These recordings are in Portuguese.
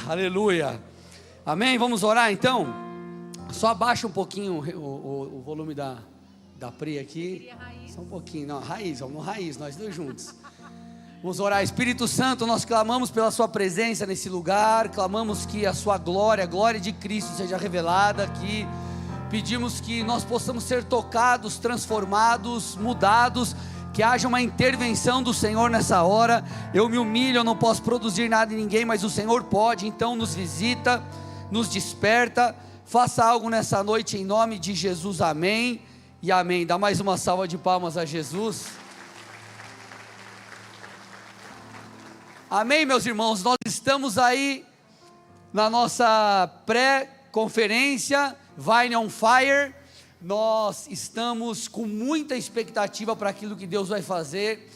aleluia. Amém? Vamos orar então? Só abaixa um pouquinho o volume da Pri aqui. Só um pouquinho, não, raiz, vamos no raiz, nós dois juntos. Vamos orar. Espírito Santo, nós clamamos pela sua presença nesse lugar, clamamos que a sua glória, a glória de Cristo seja revelada aqui. Pedimos que nós possamos ser tocados, transformados, mudados, que haja uma intervenção do Senhor nessa hora. Eu me humilho, eu não posso produzir nada em ninguém, mas o Senhor pode. Então nos visita, nos desperta, faça algo nessa noite em nome de Jesus, amém e amém. Dá mais uma salva de palmas a Jesus. Amém, meus irmãos. Nós estamos aí na nossa pré-conferência Vine on Fire. Nós estamos com muita expectativa para aquilo que Deus vai fazer,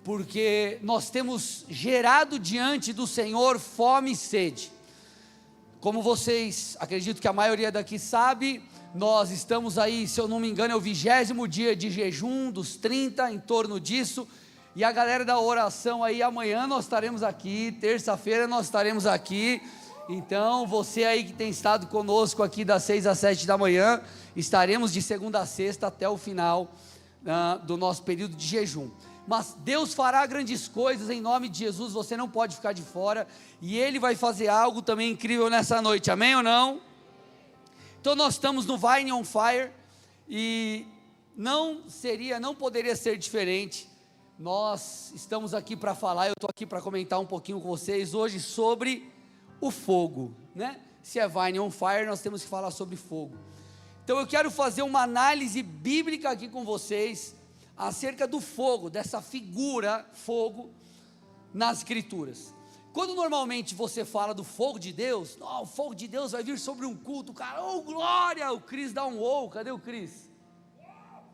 porque nós temos gerado diante do Senhor fome e sede. Como vocês, acredito que a maioria daqui sabe, nós estamos aí, se eu não me engano, é o 20º dia de jejum, dos 30, em torno disso, e a galera da oração aí, amanhã nós estaremos aqui, terça-feira nós estaremos aqui. Então você aí que tem estado conosco aqui das 6 às 7 da manhã, estaremos de segunda a sexta até o final do nosso período de jejum. Mas Deus fará grandes coisas em nome de Jesus, você não pode ficar de fora, e Ele vai fazer algo também incrível nessa noite, amém ou não? Então nós estamos no Vine on Fire, e não poderia ser diferente. Nós estamos aqui para falar, eu estou aqui para comentar um pouquinho com vocês hoje sobre o fogo, né? Se é Vine on Fire, nós temos que falar sobre fogo. Então eu quero fazer uma análise bíblica aqui com vocês, acerca do fogo, dessa figura fogo, nas escrituras. Quando normalmente você fala do fogo de Deus, o fogo de Deus vai vir sobre um culto, cara, oh glória, o Cris dá um ou, cadê o Cris?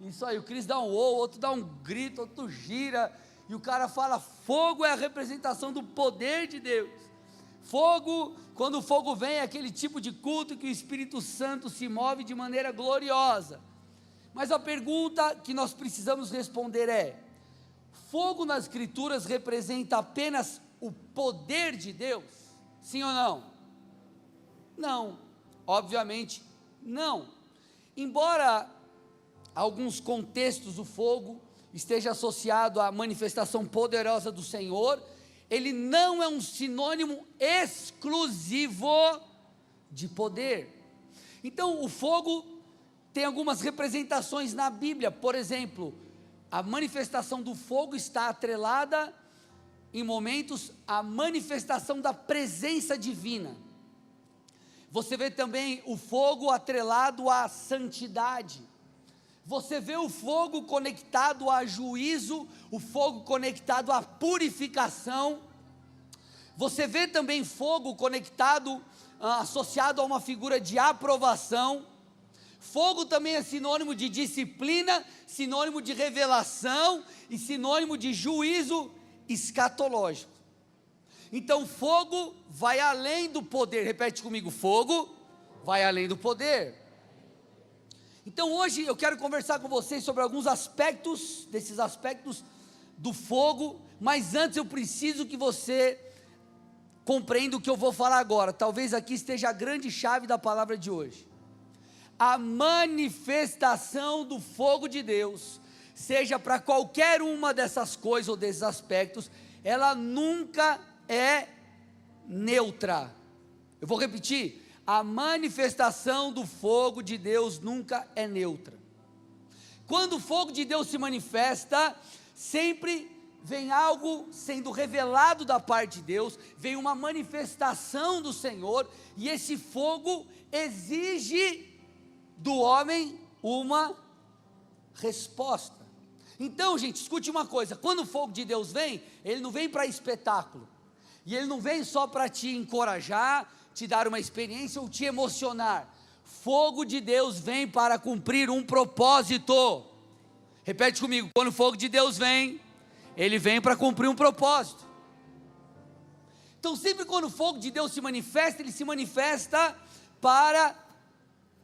Isso aí, o Cris dá um ou, outro dá um grito, outro gira, e o cara fala, fogo é a representação do poder de Deus. Fogo, quando o fogo vem, é aquele tipo de culto que o Espírito Santo se move de maneira gloriosa. Mas a pergunta que nós precisamos responder é: fogo nas escrituras representa apenas o poder de Deus? Sim ou não? Não, obviamente não. Embora alguns contextos o fogo esteja associado à manifestação poderosa do Senhor, ele não é um sinônimo exclusivo de poder. Então o fogo tem algumas representações na Bíblia. Por exemplo, a manifestação do fogo está atrelada em momentos à manifestação da presença divina. Você vê também o fogo atrelado à santidade. Você vê o fogo conectado a juízo, o fogo conectado à purificação. Você vê também fogo conectado, associado a uma figura de aprovação. Fogo também é sinônimo de disciplina, sinônimo de revelação e sinônimo de juízo escatológico. Então fogo vai além do poder, repete comigo, fogo vai além do poder. Então hoje eu quero conversar com vocês sobre alguns aspectos, desses aspectos do fogo, mas antes eu preciso que você compreenda o que eu vou falar agora. Talvez aqui esteja a grande chave da palavra de hoje. A manifestação do fogo de Deus, seja para qualquer uma dessas coisas ou desses aspectos, ela nunca é neutra. Eu vou repetir, a manifestação do fogo de Deus nunca é neutra. Quando o fogo de Deus se manifesta, sempre vem algo sendo revelado da parte de Deus, vem uma manifestação do Senhor, e esse fogo exige do homem uma resposta. Então, gente, escute uma coisa: quando o fogo de Deus vem, ele não vem para espetáculo, e ele não vem só para te encorajar, te dar uma experiência ou te emocionar. Fogo de Deus vem para cumprir um propósito. Repete comigo: quando o fogo de Deus vem, ele vem para cumprir um propósito. Então sempre quando o fogo de Deus se manifesta, ele se manifesta para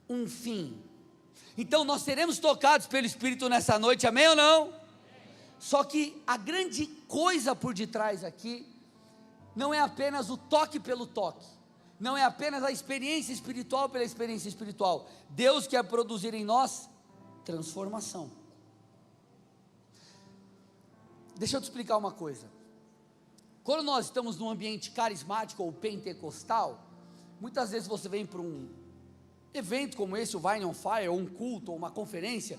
um fim. Então nós seremos tocados pelo Espírito nessa noite, amém ou não? Só que a grande coisa por detrás aqui, não é apenas o toque pelo toque, não é apenas a experiência espiritual pela experiência espiritual. Deus quer produzir em nós transformação. Deixa eu te explicar uma coisa. Quando nós estamos num ambiente carismático ou pentecostal, muitas vezes você vem para um evento como esse, o Vine on Fire, ou um culto, ou uma conferência,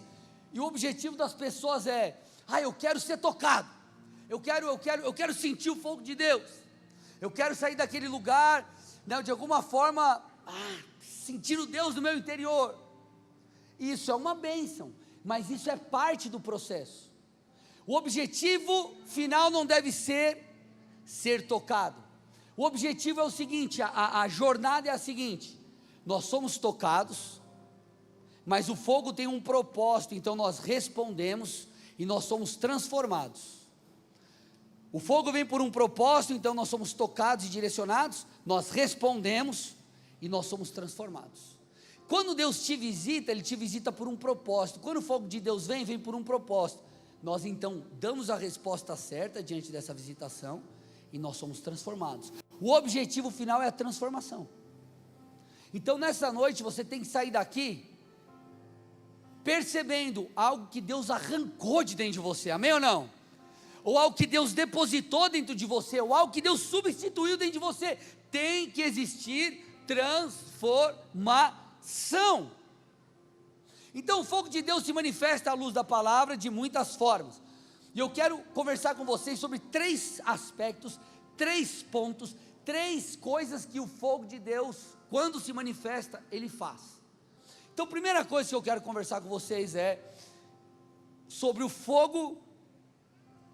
e o objetivo das pessoas é: eu quero ser tocado, eu quero sentir o fogo de Deus, eu quero sair daquele lugar, né, de alguma forma, sentir o Deus no meu interior. Isso é uma bênção, mas isso é parte do processo. O objetivo final não deve ser tocado. O objetivo é o seguinte, a jornada é a seguinte: nós somos tocados, mas o fogo tem um propósito, então nós respondemos e nós somos transformados. O fogo vem por um propósito, então nós somos tocados e direcionados, nós respondemos e nós somos transformados. Quando Deus te visita, Ele te visita por um propósito. Quando o fogo de Deus vem por um propósito. Nós então damos a resposta certa diante dessa visitação e nós somos transformados. O objetivo final é a transformação. Então nessa noite você tem que sair daqui percebendo algo que Deus arrancou de dentro de você, amém ou não? Ou algo que Deus depositou dentro de você, ou algo que Deus substituiu dentro de você. Tem que existir transformação. Então o fogo de Deus se manifesta à luz da palavra de muitas formas, e eu quero conversar com vocês sobre 3 aspectos, 3 pontos, 3 coisas que o fogo de Deus, quando se manifesta, Ele faz. Então a primeira coisa que eu quero conversar com vocês é sobre o fogo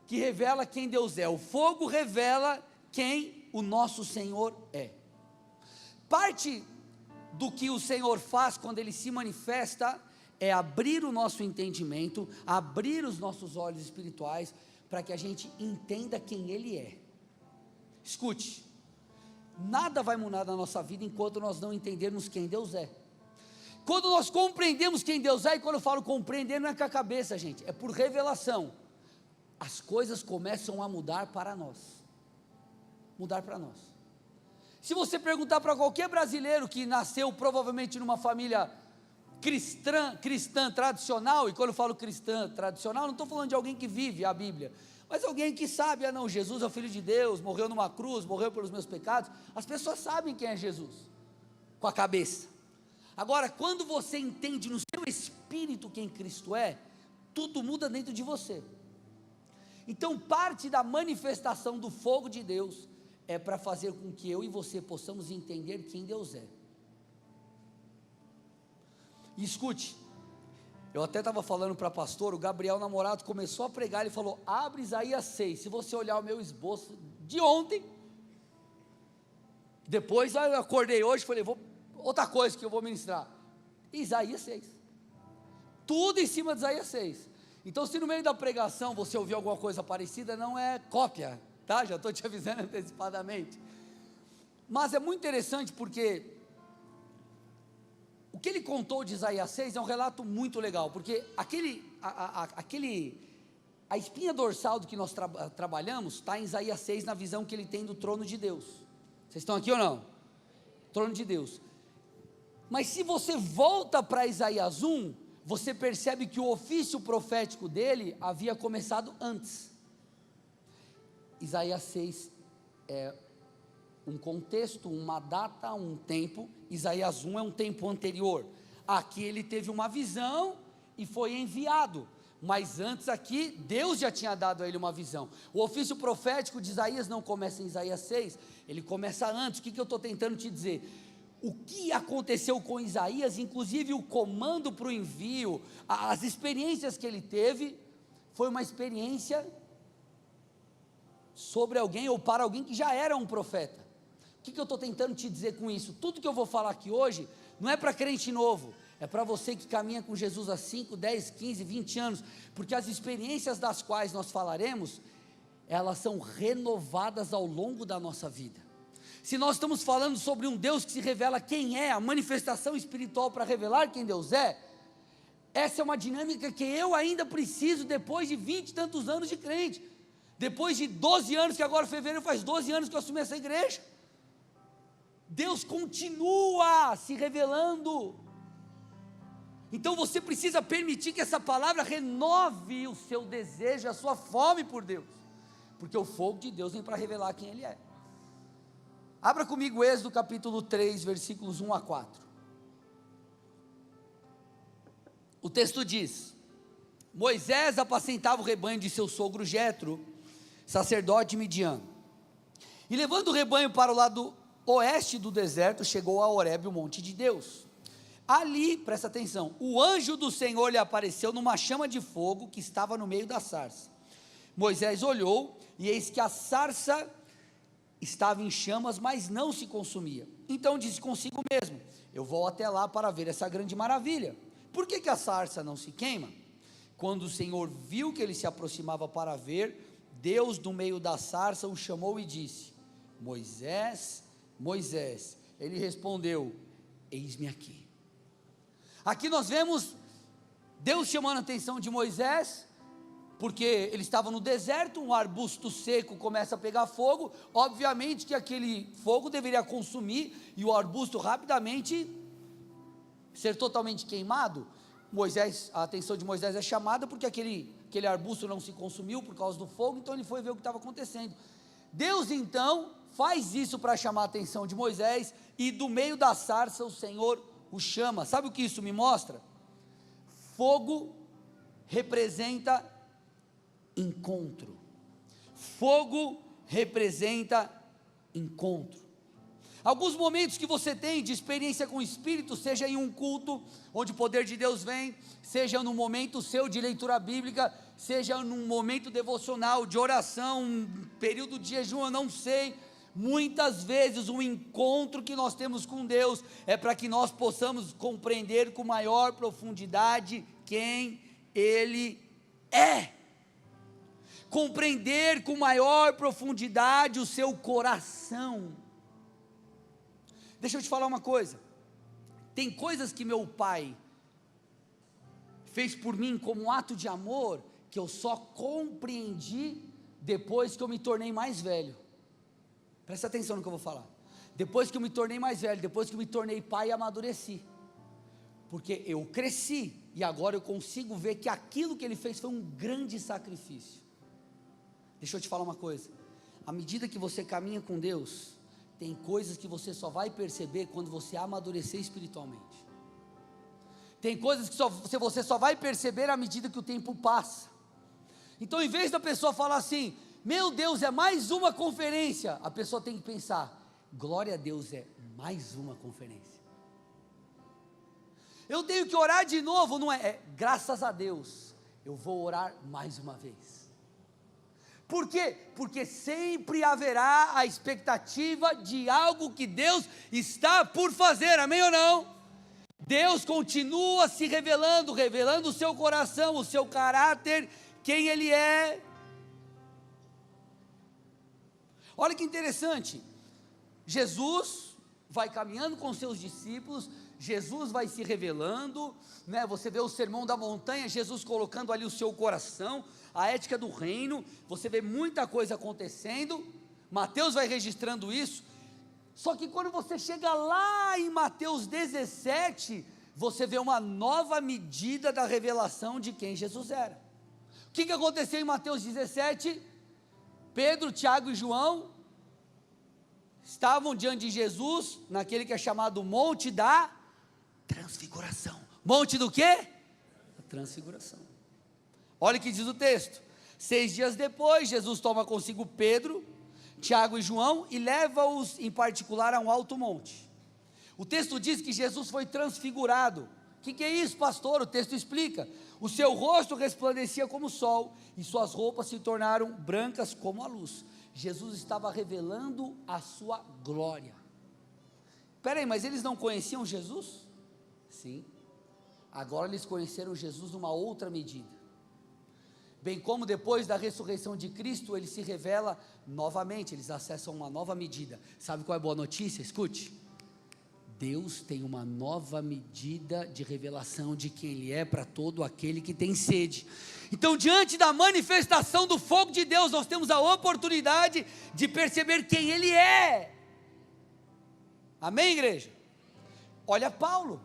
que revela quem Deus é. O fogo revela quem o nosso Senhor é. Parte do que o Senhor faz quando Ele se manifesta é abrir o nosso entendimento, abrir os nossos olhos espirituais, para que a gente entenda quem Ele é. Escute, nada vai mudar na nossa vida enquanto nós não entendermos quem Deus é. Quando nós compreendemos quem Deus é, e quando eu falo compreender, não é com a cabeça, gente, é por revelação, as coisas começam a mudar para nós. Mudar para nós. Se você perguntar para qualquer brasileiro que nasceu provavelmente numa família cristã tradicional, e quando eu falo cristã tradicional, não estou falando de alguém que vive a Bíblia, mas alguém que sabe, não, Jesus é o Filho de Deus, morreu numa cruz, morreu pelos meus pecados. As pessoas sabem quem é Jesus, com a cabeça. Agora, quando você entende no seu espírito quem Cristo é, tudo muda dentro de você. Então parte da manifestação do fogo de Deus é para fazer com que eu e você possamos entender quem Deus é. E escute, eu até estava falando para pastor, o Gabriel Namorado começou a pregar, ele falou: abre Isaías 6, se você olhar o meu esboço de ontem, depois eu acordei hoje, falei, outra coisa que eu vou ministrar, Isaías 6, tudo em cima de Isaías 6, então se no meio da pregação você ouvir alguma coisa parecida, não é cópia, tá? Já estou te avisando antecipadamente, mas é muito interessante porque o que ele contou de Isaías 6 é um relato muito legal, porque a espinha dorsal do que nós trabalhamos está em Isaías 6, na visão que ele tem do trono de Deus. Vocês estão aqui ou não? Trono de Deus. Mas se você volta para Isaías 1, você percebe que o ofício profético dele havia começado antes. Isaías 6 é um contexto, uma data, um tempo. Isaías 1 é um tempo anterior. Aqui ele teve uma visão e foi enviado, mas antes aqui Deus já tinha dado a ele uma visão. O ofício profético de Isaías não começa em Isaías 6, ele começa antes. O que eu estou tentando te dizer? O que aconteceu com Isaías, inclusive o comando para o envio, as experiências que ele teve, foi uma experiência sobre alguém ou para alguém que já era um profeta. O que eu estou tentando te dizer com isso? Tudo que eu vou falar aqui hoje, não é para crente novo, é para você que caminha com Jesus há 5, 10, 15, 20 anos, porque as experiências das quais nós falaremos, elas são renovadas ao longo da nossa vida. Se nós estamos falando sobre um Deus que se revela quem é, a manifestação espiritual para revelar quem Deus é, essa é uma dinâmica que eu ainda preciso depois de 20 e tantos anos de crente, depois de 12 anos, que agora em fevereiro faz 12 anos que eu assumi essa igreja. Deus continua se revelando. Então você precisa permitir que essa palavra renove o seu desejo, a sua fome por Deus, porque o fogo de Deus vem para revelar quem Ele é. Abra comigo Êxodo capítulo 3, versículos 1 a 4. O texto diz: Moisés apacentava o rebanho de seu sogro Jetro, sacerdote midiano, e levando o rebanho para o lado oeste do deserto, chegou a Horebe, o monte de Deus. Ali, presta atenção, o anjo do Senhor lhe apareceu numa chama de fogo que estava no meio da sarça. Moisés olhou, e eis que a sarça estava em chamas, mas não se consumia. Então disse consigo mesmo: eu vou até lá para ver essa grande maravilha. Por que a sarça não se queima? Quando o Senhor viu que ele se aproximava para ver, Deus do meio da sarça o chamou e disse: Moisés, Moisés. Ele respondeu: eis-me aqui. Aqui nós vemos Deus chamando a atenção de Moisés, porque ele estava no deserto, um arbusto seco começa a pegar fogo, obviamente que aquele fogo deveria consumir, e o arbusto rapidamente ser totalmente queimado. Moisés, a atenção de Moisés é chamada, porque aquele arbusto não se consumiu por causa do fogo, então ele foi ver o que estava acontecendo. Deus então faz isso para chamar a atenção de Moisés, e do meio da sarça o Senhor o chama. Sabe o que isso me mostra? Fogo representa encontro. Fogo representa encontro. Alguns momentos que você tem de experiência com o Espírito, seja em um culto, onde o poder de Deus vem, seja num momento seu de leitura bíblica, seja num momento devocional, de oração, um período de jejum, eu não sei. Muitas vezes o encontro que nós temos com Deus é para que nós possamos compreender com maior profundidade quem Ele é. Compreender com maior profundidade o seu coração. Deixa eu te falar uma coisa, tem coisas que meu pai fez por mim como um ato de amor, que eu só compreendi depois que eu me tornei mais velho. Presta atenção no que eu vou falar. Depois que eu me tornei mais velho, depois que eu me tornei pai, amadureci, porque eu cresci, e agora eu consigo ver que aquilo que ele fez foi um grande sacrifício. Deixa eu te falar uma coisa, à medida que você caminha com Deus, tem coisas que você só vai perceber quando você amadurecer espiritualmente. Tem coisas que você só vai perceber à medida que o tempo passa. Então, em vez da pessoa falar assim: meu Deus, é mais uma conferência, a pessoa tem que pensar: glória a Deus, é mais uma conferência. Eu tenho que orar de novo, não é graças a Deus, eu vou orar mais uma vez. Por quê? Porque sempre haverá a expectativa de algo que Deus está por fazer, amém ou não? Deus continua se revelando o seu coração, o seu caráter, quem Ele é. Olha que interessante, Jesus vai caminhando com seus discípulos, Jesus vai se revelando, né? Você vê o sermão da montanha, Jesus colocando ali o seu coração, a ética do reino, você vê muita coisa acontecendo, Mateus vai registrando isso. Só que quando você chega lá em Mateus 17, você vê uma nova medida da revelação de quem Jesus era. O que aconteceu em Mateus 17? Pedro, Tiago e João estavam diante de Jesus, naquele que é chamado Monte da Transfiguração. Monte do quê? Da Transfiguração. Olha o que diz o texto: 6 dias depois, Jesus toma consigo Pedro, Tiago e João e leva-os em particular a um alto monte. O texto diz que Jesus foi transfigurado. O que é isso, pastor? O texto explica: o seu rosto resplandecia como o sol, e suas roupas se tornaram brancas como a luz. Jesus estava revelando a sua glória. Espera aí, mas eles não conheciam Jesus? Sim, agora eles conheceram Jesus numa outra medida. Bem como depois da ressurreição de Cristo, ele se revela novamente, eles acessam uma nova medida. Sabe qual é a boa notícia? Escute: Deus tem uma nova medida de revelação de quem Ele é para todo aquele que tem sede. Então, diante da manifestação do fogo de Deus, nós temos a oportunidade de perceber quem Ele é. Amém, igreja? Olha Paulo.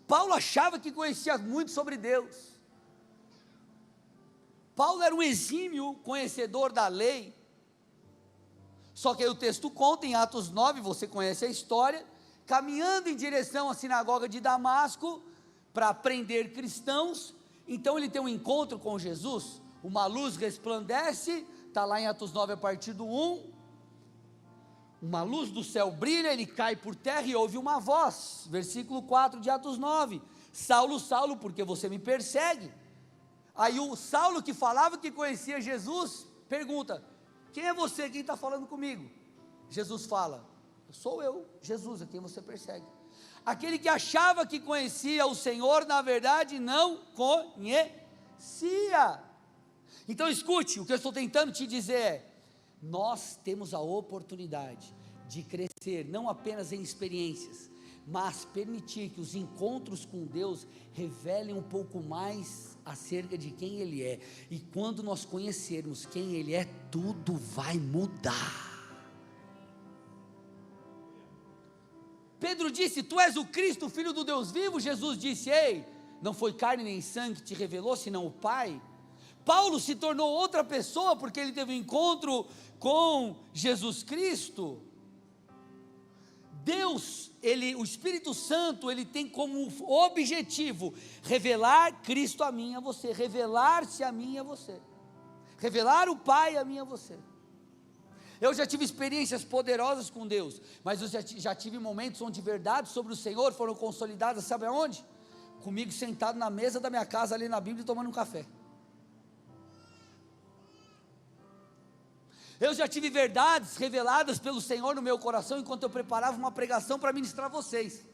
Paulo achava que conhecia muito sobre Deus. Paulo era um exímio conhecedor da lei. Só que aí o texto conta em Atos 9, você conhece a história, caminhando em direção à sinagoga de Damasco, para prender cristãos. Então ele tem um encontro com Jesus, uma luz resplandece, está lá em Atos 9 a partir do 1, uma luz do céu brilha, ele cai por terra e ouve uma voz, versículo 4 de Atos 9, Saulo, Saulo, porque você me persegue? Aí o Saulo, que falava que conhecia Jesus, pergunta: quem é você, quem está falando comigo? Jesus fala: sou eu, Jesus, a quem você persegue. Aquele que achava que conhecia o Senhor, na verdade não conhecia. Então escute, o que eu estou tentando te dizer é: nós temos a oportunidade de crescer, não apenas em experiências, mas permitir que os encontros com Deus revelem um pouco mais acerca de quem Ele é. E quando nós conhecermos quem Ele é, tudo vai mudar. Pedro disse: tu és o Cristo, o Filho do Deus vivo. Jesus disse: ei, não foi carne nem sangue que te revelou, senão o Pai. Paulo se tornou outra pessoa porque ele teve um encontro com Jesus Cristo. Deus, o Espírito Santo, ele tem como objetivo revelar Cristo a mim e a você, revelar-se a mim e a você, revelar o Pai a mim e a você. Eu já tive experiências poderosas com Deus, mas eu já tive momentos onde verdades sobre o Senhor foram consolidadas, sabe aonde? Comigo sentado na mesa da minha casa, ali na Bíblia, tomando um café. Eu já tive verdades reveladas pelo Senhor no meu coração, enquanto eu preparava uma pregação para ministrar a vocês.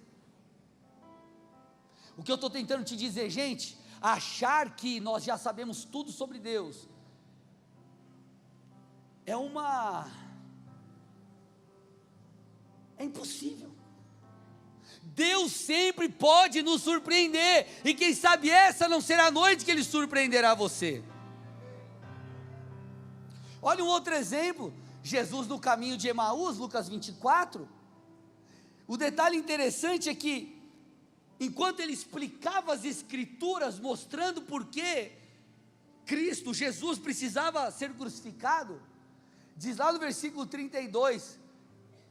O que eu estou tentando te dizer, gente, achar que nós já sabemos tudo sobre Deus, é impossível. Deus sempre pode nos surpreender, e quem sabe essa não será a noite que Ele surpreenderá você. Olha um outro exemplo, Jesus no caminho de Emaús, Lucas 24, o detalhe interessante é que, enquanto Ele explicava as Escrituras, mostrando por que Cristo, Jesus, precisava ser crucificado, diz lá no versículo 32,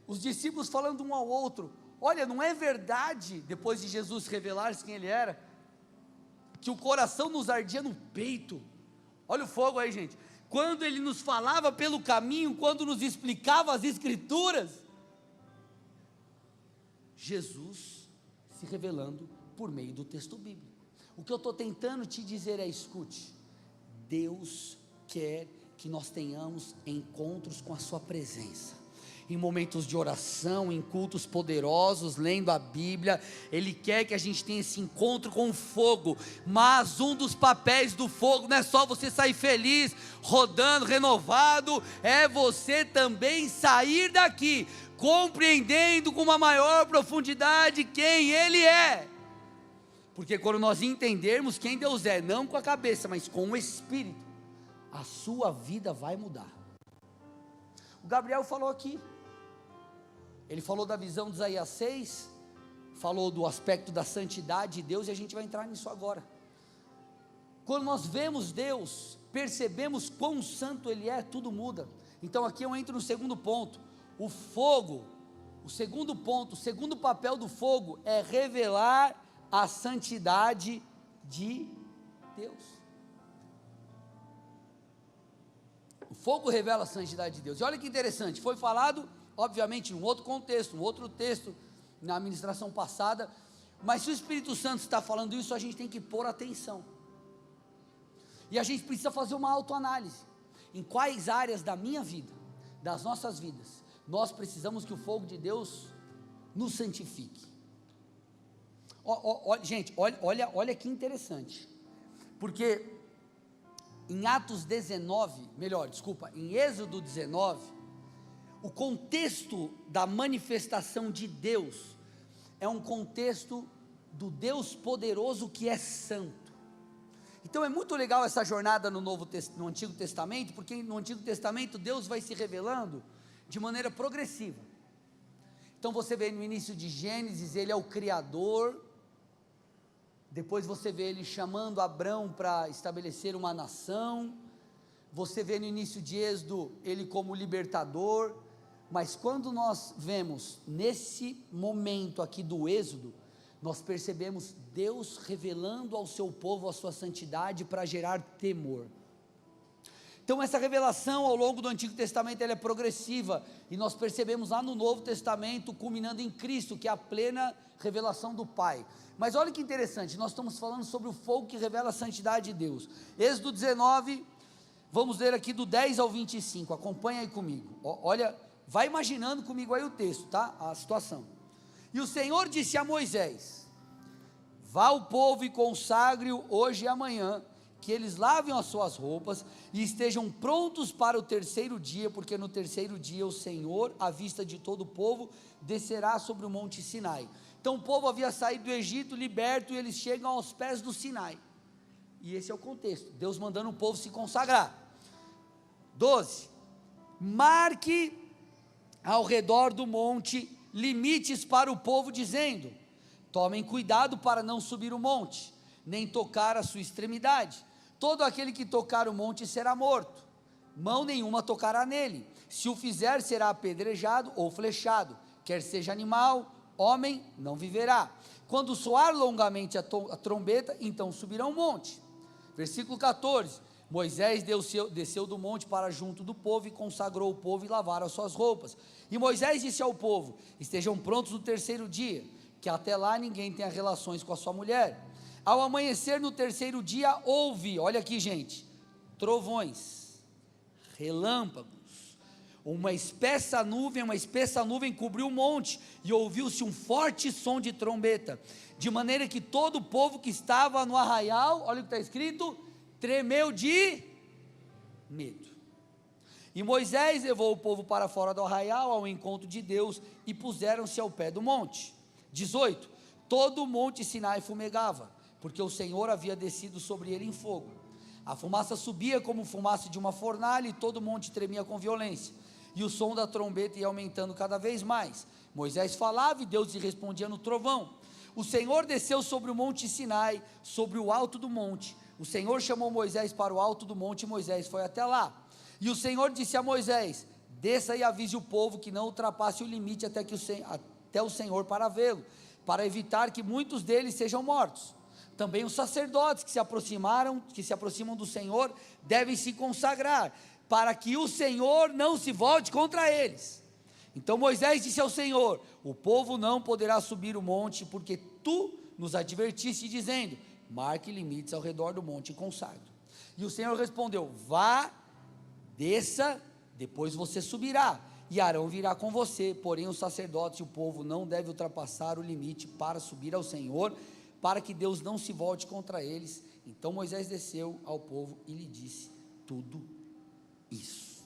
os discípulos falando um ao outro: olha, não é verdade, depois de Jesus revelar-se quem Ele era, que o coração nos ardia no peito? Olha o fogo aí, gente. Quando Ele nos falava pelo caminho, quando nos explicava as Escrituras, Jesus se revelando por meio do texto bíblico. O que eu estou tentando te dizer é: escute, Deus quer que nós tenhamos encontros com a sua presença, em momentos de oração, em cultos poderosos, lendo a Bíblia. Ele quer que a gente tenha esse encontro com o fogo, mas um dos papéis do fogo não é só você sair feliz, rodando, renovado, é você também sair daqui, compreendendo com uma maior profundidade quem Ele é, porque quando nós entendermos quem Deus é, não com a cabeça, mas com o Espírito, a sua vida vai mudar. O Gabriel falou aqui, ele falou da visão de Isaías 6, falou do aspecto da santidade de Deus, e a gente vai entrar nisso agora. Quando nós vemos Deus, percebemos quão santo Ele é, tudo muda. Então aqui eu entro no segundo ponto, o fogo. O segundo ponto, o segundo papel do fogo é revelar a santidade de Deus. O fogo revela a santidade de Deus. E olha que interessante, foi falado obviamente em um outro contexto, um outro texto na ministração passada, mas se o Espírito Santo está falando isso, a gente tem que pôr atenção, e a gente precisa fazer uma autoanálise, em quais áreas da minha vida, das nossas vidas, nós precisamos que o fogo de Deus nos santifique. Gente, olha que interessante, porque em em Êxodo 19, o contexto da manifestação de Deus é um contexto do Deus poderoso que é santo. Então é muito legal essa jornada no Antigo Testamento, porque no Antigo Testamento Deus vai se revelando de maneira progressiva. Então você vê no início de Gênesis, ele é o Criador. Depois você vê ele chamando Abrão para estabelecer uma nação. Você vê no início de Êxodo ele como libertador. Mas quando nós vemos nesse momento aqui do Êxodo, nós percebemos Deus revelando ao seu povo a sua santidade para gerar temor. Então essa revelação ao longo do Antigo Testamento ela é progressiva, e nós percebemos lá no Novo Testamento, culminando em Cristo, que é a plena revelação do Pai. Mas olha que interessante, nós estamos falando sobre o fogo que revela a santidade de Deus. Êxodo 19, vamos ler aqui do 10 ao 25, acompanha aí comigo, olha, vai imaginando comigo aí o texto, tá? A situação. E o Senhor disse a Moisés: vá ao povo e consagre-o hoje e amanhã, que eles lavem as suas roupas e estejam prontos para o terceiro dia, porque no terceiro dia o Senhor, à vista de todo o povo, descerá sobre o monte Sinai. Então o povo havia saído do Egito, liberto, e eles chegam aos pés do Sinai, e esse é o contexto, Deus mandando o povo se consagrar. 12, marque ao redor do monte limites para o povo, dizendo: tomem cuidado para não subir o monte, nem tocar a sua extremidade. Todo aquele que tocar o monte será morto, mão nenhuma tocará nele. Se o fizer, será apedrejado ou flechado, quer seja animal, homem, não viverá. Quando soar longamente a trombeta, então subirá o monte. Versículo 14, Moisés desceu do monte para junto do povo, e consagrou o povo e lavaram as suas roupas. E Moisés disse ao povo: estejam prontos no terceiro dia, que até lá ninguém tenha relações com a sua mulher. Ao amanhecer no terceiro dia houve, olha aqui gente, trovões, relâmpagos, uma espessa nuvem cobriu o monte, e ouviu-se um forte som de trombeta, de maneira que todo o povo que estava no arraial, olha o que está escrito, tremeu de medo. E Moisés levou o povo para fora do arraial, ao encontro de Deus, e puseram-se ao pé do monte. 18, todo o monte Sinai fumegava, porque o Senhor havia descido sobre ele em fogo. A fumaça subia como fumaça de uma fornalha, e todo o monte tremia com violência, e o som da trombeta ia aumentando cada vez mais. Moisés falava e Deus lhe respondia no trovão. O Senhor desceu sobre o monte Sinai, sobre o alto do monte. O Senhor chamou Moisés para o alto do monte, e Moisés foi até lá. E o Senhor disse a Moisés: desça e avise o povo que não ultrapasse o limite até o Senhor para vê-lo, para evitar que muitos deles sejam mortos. Também os sacerdotes que se aproximam do Senhor devem se consagrar, para que o Senhor não se volte contra eles. Então Moisés disse ao Senhor: o povo não poderá subir o monte, porque tu nos advertiste, dizendo: marque limites ao redor do monte e consagre. E o Senhor respondeu: vá, desça, depois você subirá, e Arão virá com você, porém os sacerdotes e o povo não devem ultrapassar o limite para subir ao Senhor, para que Deus não se volte contra eles. Então Moisés desceu ao povo e lhe disse tudo isso.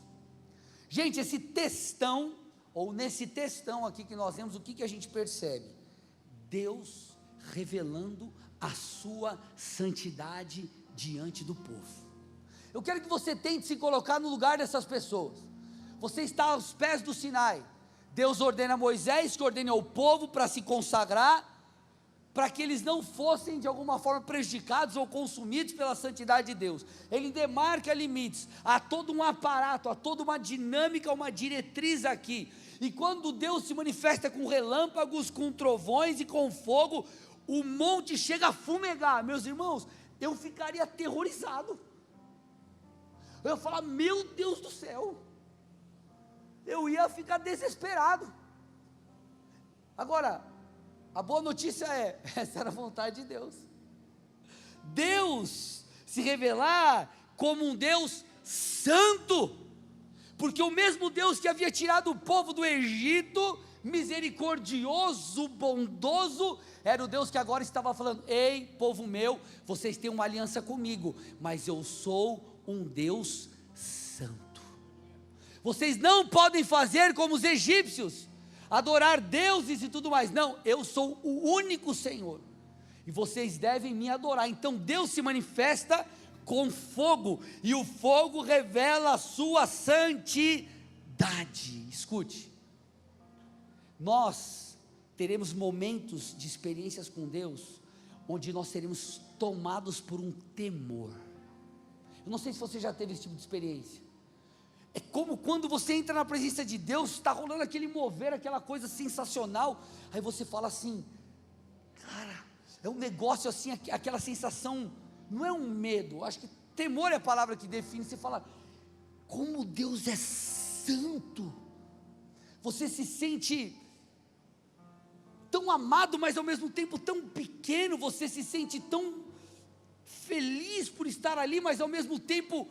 Gente, esse textão, ou nesse textão aqui que nós vemos, o que a gente percebe? Deus revelando a sua santidade diante do povo. Eu quero que você tente se colocar no lugar dessas pessoas. Você está aos pés do Sinai, Deus ordena a Moisés que ordene ao povo para se consagrar, para que eles não fossem de alguma forma prejudicados ou consumidos pela santidade de Deus. Ele demarca limites, há todo um aparato, há toda uma dinâmica, uma diretriz aqui. E quando Deus se manifesta com relâmpagos, com trovões e com fogo, o monte chega a fumegar. Meus irmãos, eu ficaria aterrorizado. Eu ia falar: meu Deus do céu, eu ia ficar desesperado. Agora, a boa notícia é, essa era a vontade de Deus. Deus se revelar como um Deus santo, porque o mesmo Deus que havia tirado o povo do Egito, misericordioso, bondoso, era o Deus que agora estava falando: ei, povo meu, vocês têm uma aliança comigo, mas eu sou um Deus santo. Vocês não podem fazer como os egípcios, adorar deuses e tudo mais. Não, eu sou o único Senhor, e vocês devem me adorar. Então Deus se manifesta com fogo, e o fogo revela a sua santidade. Escute, nós teremos momentos de experiências com Deus, onde nós seremos tomados por um temor. Eu não sei se você já teve esse tipo de experiência. É como quando você entra na presença de Deus, está rolando aquele mover, aquela coisa sensacional, aí você fala assim, cara, é um negócio assim, aquela sensação, não é um medo, acho que temor é a palavra que define, você fala, como Deus é santo, você se sente tão amado, mas ao mesmo tempo tão pequeno, você se sente tão feliz por estar ali, mas ao mesmo tempo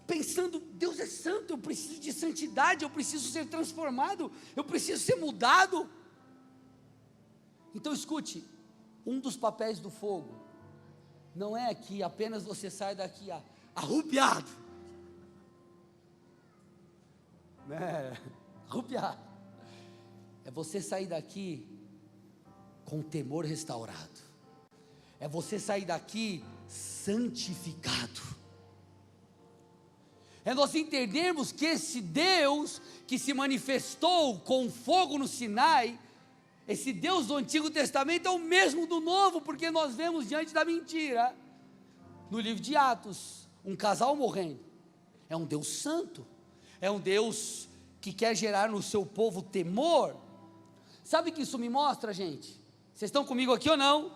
pensando, Deus é santo, eu preciso de santidade, eu preciso ser transformado, eu preciso ser mudado. Então escute, um dos papéis do fogo, não é que apenas você sai daqui arrupiado, né? Arrupiado, é você sair daqui com o temor restaurado, é você sair daqui santificado, é nós entendermos que esse Deus que se manifestou com fogo no Sinai, esse Deus do Antigo Testamento é o mesmo do Novo, porque nós vemos diante da mentira, no livro de Atos, um casal morrendo, é um Deus santo, é um Deus que quer gerar no seu povo temor. Sabe o que isso me mostra, gente? Vocês estão comigo aqui ou não?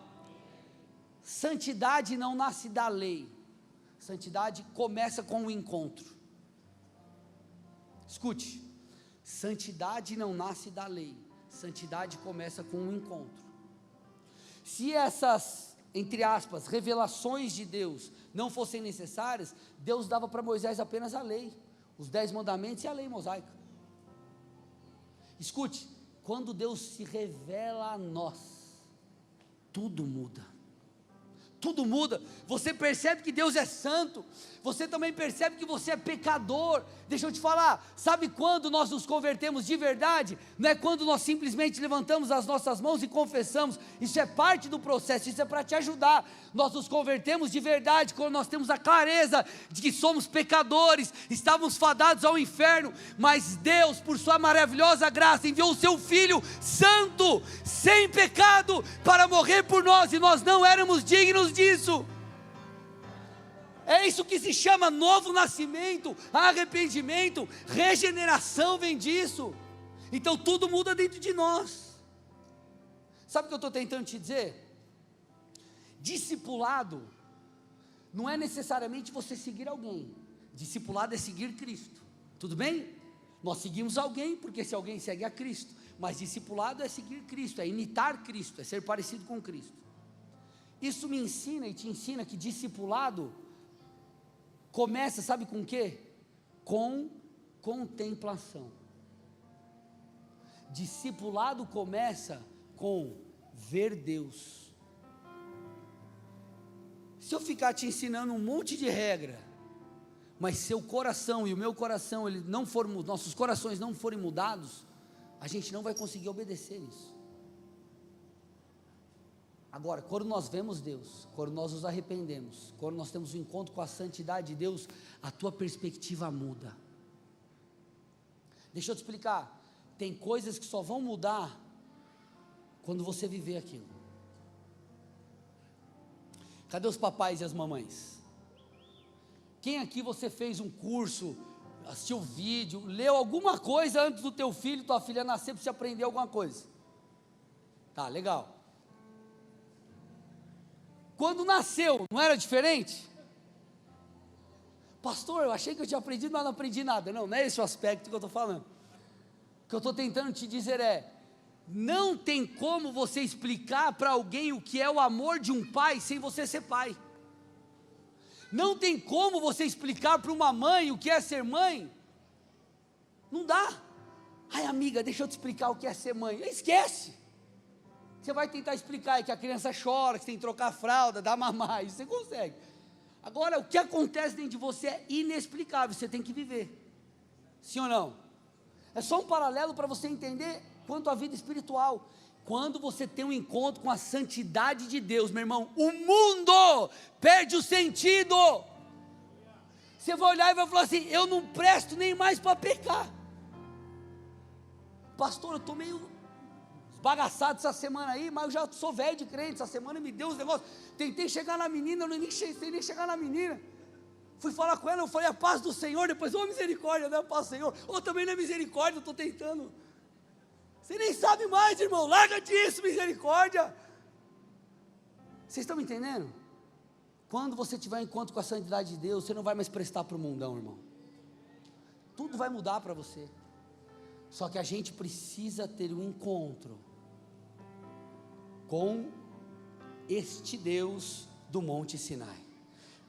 Santidade não nasce da lei, santidade começa com o encontro. Escute, santidade não nasce da lei, santidade começa com um encontro. Se essas, entre aspas, revelações de Deus não fossem necessárias, Deus dava para Moisés apenas a lei, os 10 mandamentos e a lei mosaica. Escute, quando Deus se revela a nós, tudo muda. Tudo muda, você percebe que Deus é santo, você também percebe que você é pecador. Deixa eu te falar, sabe quando nós nos convertemos de verdade? Não é quando nós simplesmente levantamos as nossas mãos e confessamos, isso é parte do processo, isso é para te ajudar. Nós nos convertemos de verdade quando nós temos a clareza de que somos pecadores, estávamos fadados ao inferno, mas Deus, por sua maravilhosa graça, enviou o seu Filho santo, sem pecado, para morrer por nós, e nós não éramos dignos disso. É isso que se chama novo nascimento, arrependimento, regeneração vem disso. Então tudo muda dentro de nós. Sabe o que eu estou tentando te dizer? Discipulado não é necessariamente você seguir alguém, discipulado é seguir Cristo, tudo bem? Nós seguimos alguém porque se alguém segue a Cristo, mas discipulado é seguir Cristo, é imitar Cristo, é ser parecido com Cristo. Isso me ensina e te ensina que discipulado começa, sabe com o quê? Com contemplação. Discipulado começa com ver Deus. Se eu ficar te ensinando um monte de regra, mas seu coração e o meu coração, nossos corações não forem mudados, a gente não vai conseguir obedecer isso. Agora, quando nós vemos Deus, quando nós nos arrependemos, quando nós temos um encontro com a santidade de Deus, a tua perspectiva muda. Deixa eu te explicar, tem coisas que só vão mudar quando você viver aquilo. Cadê os papais e as mamães? Quem aqui você fez um curso, assistiu vídeo, leu alguma coisa antes do teu filho, tua filha nascer, para você aprender alguma coisa? Tá, legal. Quando nasceu, não era diferente? Pastor, eu achei que eu tinha aprendido, mas não aprendi nada. Não é esse o aspecto que eu estou falando. O que eu estou tentando te dizer é, não tem como você explicar para alguém o que é o amor de um pai, sem você ser pai. Não tem como você explicar para uma mãe o que é ser mãe. Não dá. Ai amiga, deixa eu te explicar o que é ser mãe. Esquece. Você vai tentar explicar que a criança chora, que você tem que trocar a fralda, dar mamar, isso você consegue. Agora, o que acontece dentro de você é inexplicável, você tem que viver. Sim ou não? É só um paralelo para você entender quanto à vida espiritual. Quando você tem um encontro com a santidade de Deus, meu irmão, o mundo perde o sentido. Você vai olhar e vai falar assim, eu não presto nem mais para pecar. pastor, eu estou meio esbagaçado essa semana aí, mas eu já sou velho de crente, essa semana me deu os negócios, tentei chegar na menina, eu nem sei nem chegar na menina, fui falar com ela, eu falei, a paz do Senhor, depois, misericórdia, não é a paz do Senhor, também não é misericórdia, eu estou tentando, você nem sabe mais, irmão, larga disso, misericórdia. Vocês estão me entendendo? Quando você tiver um encontro com a santidade de Deus, você não vai mais prestar para o mundão, irmão, tudo vai mudar para você, só que a gente precisa ter um encontro com este Deus do Monte Sinai,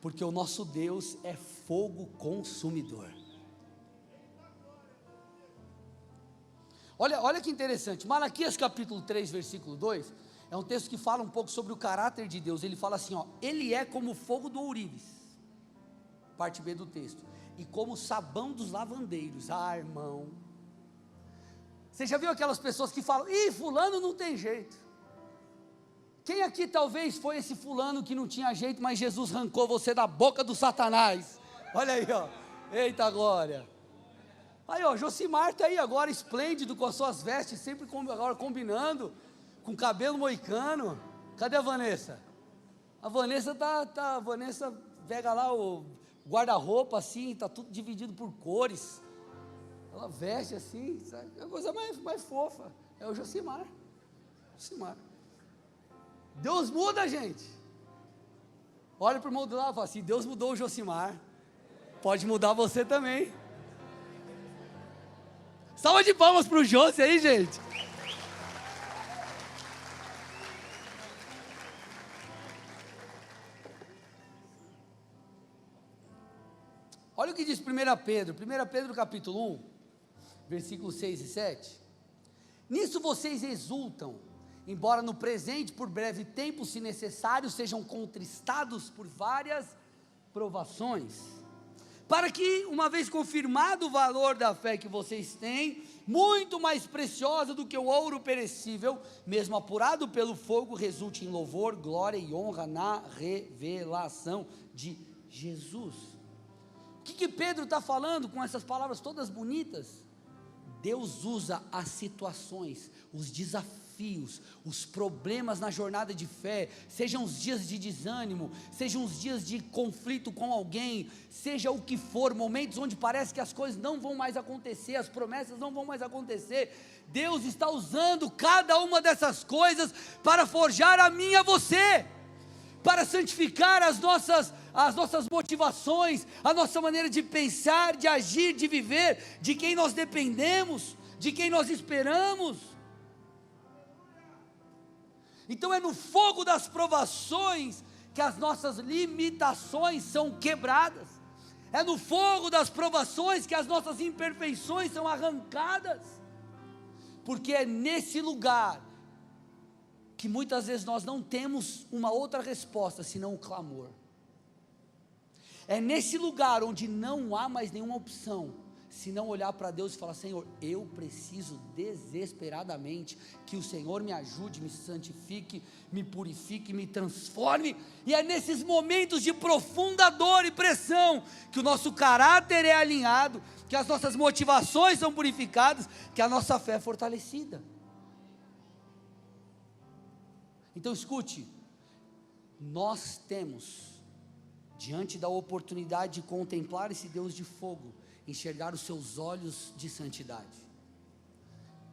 porque o nosso Deus é fogo consumidor. Olha que interessante, Malaquias capítulo 3, versículo 2, é um texto que fala um pouco sobre o caráter de Deus. Ele fala assim, ele é como o fogo do ourives, parte B do texto, e como o sabão dos lavandeiros. Irmão, você já viu aquelas pessoas que falam, fulano não tem jeito? Quem aqui talvez foi esse fulano que não tinha jeito, mas Jesus arrancou você da boca do Satanás? Olha aí, eita glória. Aí, Josimar está aí agora, esplêndido, com as suas vestes, sempre agora combinando, com cabelo moicano. Cadê a Vanessa? A Vanessa a Vanessa pega lá o guarda-roupa assim, está tudo dividido por cores, ela veste assim, sabe? É a coisa mais fofa, é o Josimar. Deus muda, gente. Olha para o irmão do lado e fala assim, Deus mudou o Josimar, pode mudar você também. Salva de palmas para o Josi aí, gente. Olha o que diz 1 Pedro capítulo 1, versículos 6 e 7. Nisso vocês exultam, embora no presente, por breve tempo, se necessário, sejam contristados por várias provações, para que, uma vez confirmado o valor da fé que vocês têm, muito mais preciosa do que o ouro perecível, mesmo apurado pelo fogo, resulte em louvor, glória e honra na revelação de Jesus. O que Pedro está falando com essas palavras todas bonitas? Deus usa as situações, os desafios, os problemas na jornada de fé, sejam os dias de desânimo, sejam os dias de conflito com alguém, seja o que for, momentos onde parece que as coisas não vão mais acontecer, as promessas não vão mais acontecer, Deus está usando cada uma dessas coisas para forjar a mim e a você, para santificar as nossas motivações, a nossa maneira de pensar, de agir, de viver, de quem nós dependemos, de quem nós esperamos. Então é no fogo das provações que as nossas limitações são quebradas, é no fogo das provações que as nossas imperfeições são arrancadas, porque é nesse lugar que muitas vezes nós não temos uma outra resposta senão o clamor. É nesse lugar onde não há mais nenhuma opção, se não olhar para Deus e falar, Senhor, eu preciso desesperadamente que o Senhor me ajude, me santifique, me purifique, me transforme, e é nesses momentos de profunda dor e pressão, que o nosso caráter é alinhado, que as nossas motivações são purificadas, que a nossa fé é fortalecida. Então escute, nós temos, diante da oportunidade de contemplar esse Deus de fogo, enxergar os seus olhos de santidade,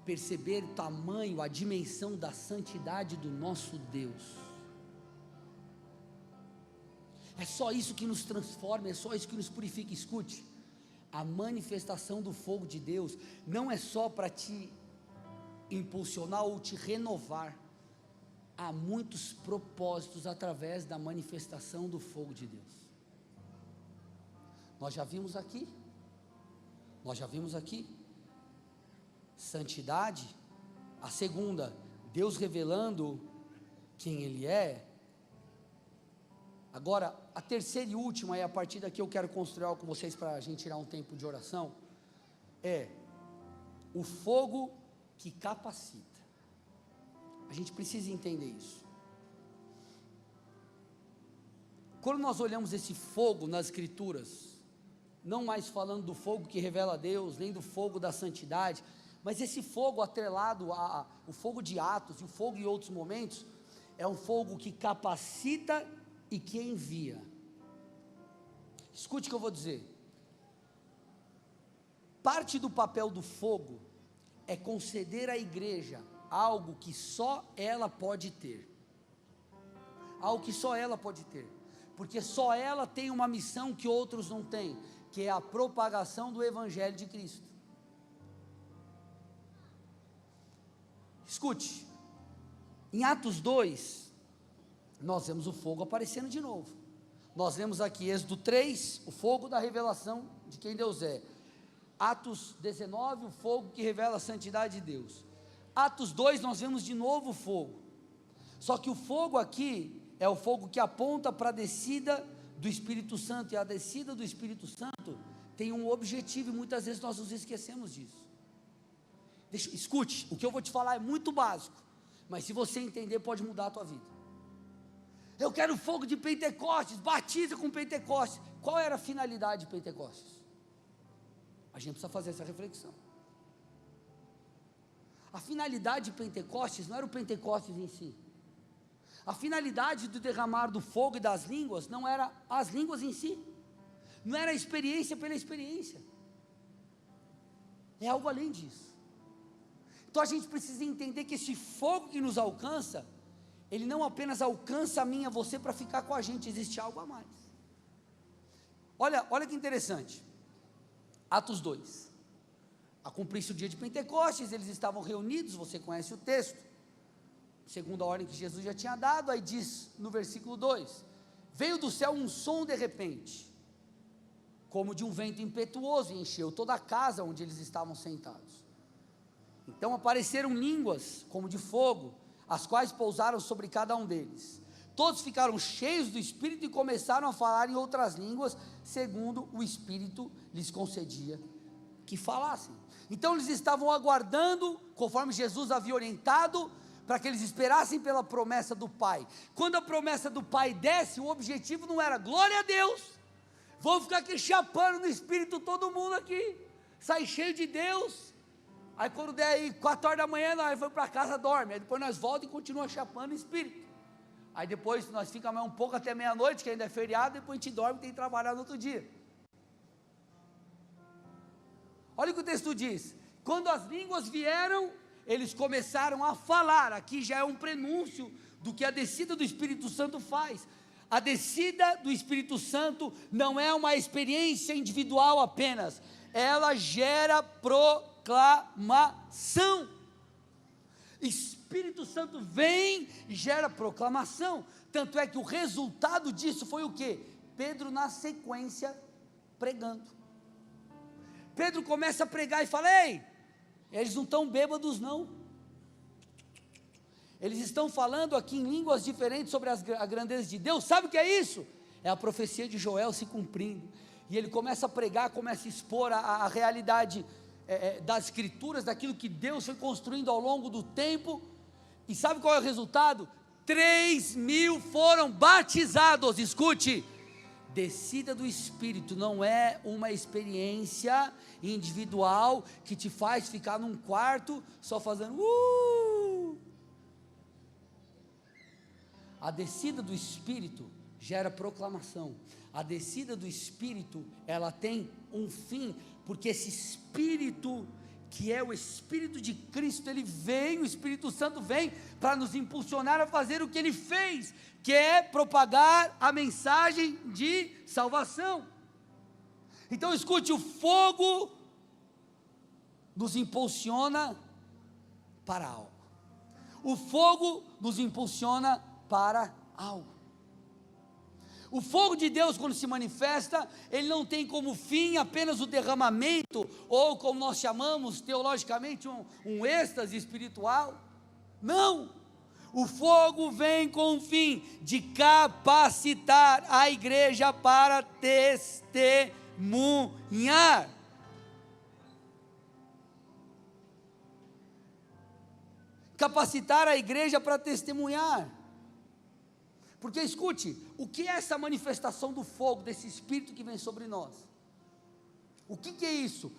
perceber o tamanho, a dimensão da santidade do nosso Deus. É só isso que nos transforma, é só isso que nos purifica. Escute, a manifestação do fogo de Deus não é só para te impulsionar ou te renovar. Há muitos propósitos através da manifestação do fogo de Deus. Nós já vimos aqui, santidade, a segunda, Deus revelando quem Ele é. Agora, a terceira e última, e a partir daqui eu quero construir algo com vocês para a gente tirar um tempo de oração, é o fogo que capacita. A gente precisa entender isso. Quando nós olhamos esse fogo nas Escrituras, não mais falando do fogo que revela a Deus, nem do fogo da santidade, Mas esse fogo atrelado o fogo de Atos e o fogo em outros momentos, é um fogo que capacita e que envia. Escute o que eu vou dizer. Parte do papel do fogo é conceder à igreja algo que só ela pode ter. Algo que só ela pode ter. Porque só ela tem uma missão que outros não têm, que é a propagação do Evangelho de Cristo. Escute, em Atos 2, nós vemos o fogo aparecendo de novo. Nós vemos aqui Êxodo 3, o fogo da revelação de quem Deus é. Atos 19, o fogo que revela a santidade de Deus. Atos 2, nós vemos de novo o fogo. Só que o fogo aqui é o fogo que aponta para a descida do Espírito Santo. E a descida do Espírito Santo tem um objetivo, e muitas vezes nós nos esquecemos disso. Escute, o que eu vou te falar é muito básico, mas se você entender, pode mudar a tua vida. Eu quero fogo de Pentecostes, batiza com Pentecostes. Qual era a finalidade de Pentecostes? A gente precisa fazer essa reflexão. A finalidade de Pentecostes não era o Pentecostes em si. A finalidade do derramar do fogo e das línguas não era as línguas em si. Não era a experiência pela experiência. É algo além disso. Então a gente precisa entender que esse fogo que nos alcança, ele não apenas alcança a mim e a você para ficar com a gente, existe algo a mais. Olha que interessante. Atos 2. A cumprir-se o dia de Pentecostes, eles estavam reunidos, você conhece o texto, segundo a ordem que Jesus já tinha dado. Aí diz no versículo 2: veio do céu um som de repente, como de um vento impetuoso, e encheu toda a casa onde eles estavam sentados. Então apareceram línguas como de fogo, as quais pousaram sobre cada um deles. Todos ficaram cheios do Espírito e começaram a falar em outras línguas, segundo o Espírito lhes concedia que falassem. Então eles estavam aguardando, conforme Jesus havia orientado, para que eles esperassem pela promessa do Pai. Quando a promessa do Pai desce, o objetivo não era, glória a Deus, vou ficar aqui chapando no Espírito todo mundo aqui, sai cheio de Deus. Aí quando der aí 4 horas da manhã, nós vamos para casa, dorme, aí depois nós voltamos e continuamos chapando o Espírito. Aí depois nós ficamos mais um pouco até meia-noite, que ainda é feriado, depois a gente dorme e tem que trabalhar no outro dia. Olha o que o texto diz: quando as línguas vieram, eles começaram a falar. Aqui já é um prenúncio do que a descida do Espírito Santo faz. A descida do Espírito Santo não é uma experiência individual apenas, ela gera proclamação. Espírito Santo vem e gera proclamação. Tanto é que o resultado disso foi o quê? Pedro na sequência pregando. Pedro começa a pregar e fala: ei, eles não estão bêbados não, eles estão falando aqui em línguas diferentes sobre a grandeza de Deus. Sabe o que é isso? É a profecia de Joel se cumprindo. E ele começa a pregar, começa a expor a realidade das escrituras, daquilo que Deus foi construindo ao longo do tempo. E sabe qual é o resultado? 3.000 foram batizados. Escute, descida do Espírito não é uma experiência individual que te faz ficar num quarto só fazendo A descida do Espírito gera proclamação. A descida do Espírito, ela tem um fim, porque esse Espírito, que é o Espírito de Cristo, ele vem, o Espírito Santo vem para nos impulsionar a fazer o que ele fez, que é propagar a mensagem de salvação. Então escute, o fogo nos impulsiona para algo. O fogo nos impulsiona para algo. O fogo de Deus, quando se manifesta, ele não tem como fim apenas o derramamento, ou como nós chamamos teologicamente, um êxtase espiritual. Não, o fogo vem com o fim de capacitar a igreja para testemunhar. Capacitar a igreja para testemunhar. Porque escute, o que é essa manifestação do fogo, desse Espírito que vem sobre nós? O que é isso?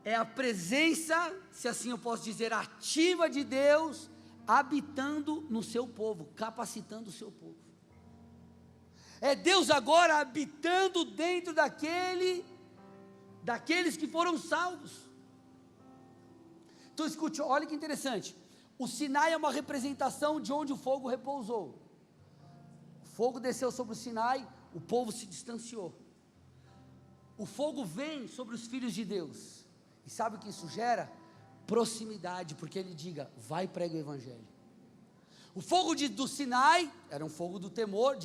é a presença, se assim eu posso dizer, ativa de Deus, habitando no seu povo, capacitando o seu povo. É Deus agora habitando dentro daqueles que foram salvos. Então escute, olha que interessante, o Sinai é uma representação de onde o fogo repousou. O fogo desceu sobre o Sinai, o povo se distanciou. O fogo vem sobre os filhos de Deus, e sabe o que isso gera? Proximidade, porque ele diga, vai e prega o evangelho. O fogo do Sinai, era um fogo de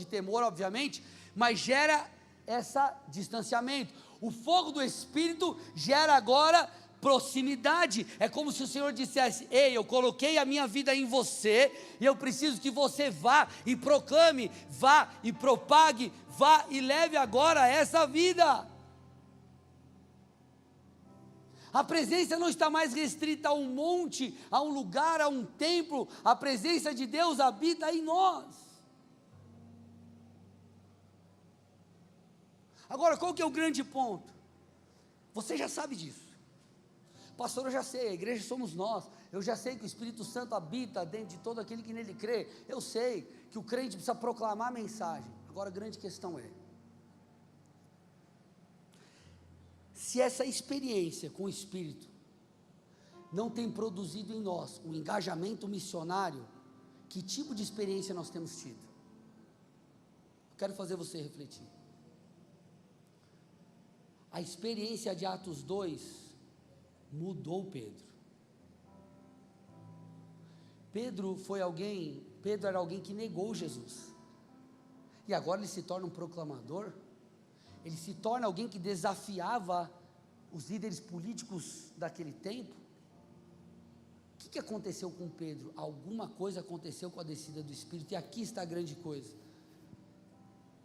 temor obviamente, mas gera esse distanciamento. O fogo do Espírito gera agora proximidade. É como se o Senhor dissesse, ei, eu coloquei a minha vida em você, e eu preciso que você vá e proclame, vá e propague, vá e leve agora essa vida. A presença não está mais restrita a um monte, a um lugar, a um templo. A presença de Deus habita em nós. Agora, qual que é o grande ponto? Você já sabe disso. Pastor, eu já sei, a igreja somos nós. Eu já sei que o Espírito Santo habita dentro de todo aquele que nele crê. Eu sei que o crente precisa proclamar a mensagem. Agora, a grande questão é, se essa experiência com o Espírito não tem produzido em nós um engajamento missionário, que tipo de experiência nós temos tido? Eu quero fazer você refletir. A experiência de Atos 2 mudou Pedro. Pedro era alguém que negou Jesus, e agora ele se torna um proclamador. Ele se torna alguém que desafiava os líderes políticos daquele tempo. O que aconteceu com Pedro? Alguma coisa aconteceu com a descida do Espírito, e aqui está a grande coisa.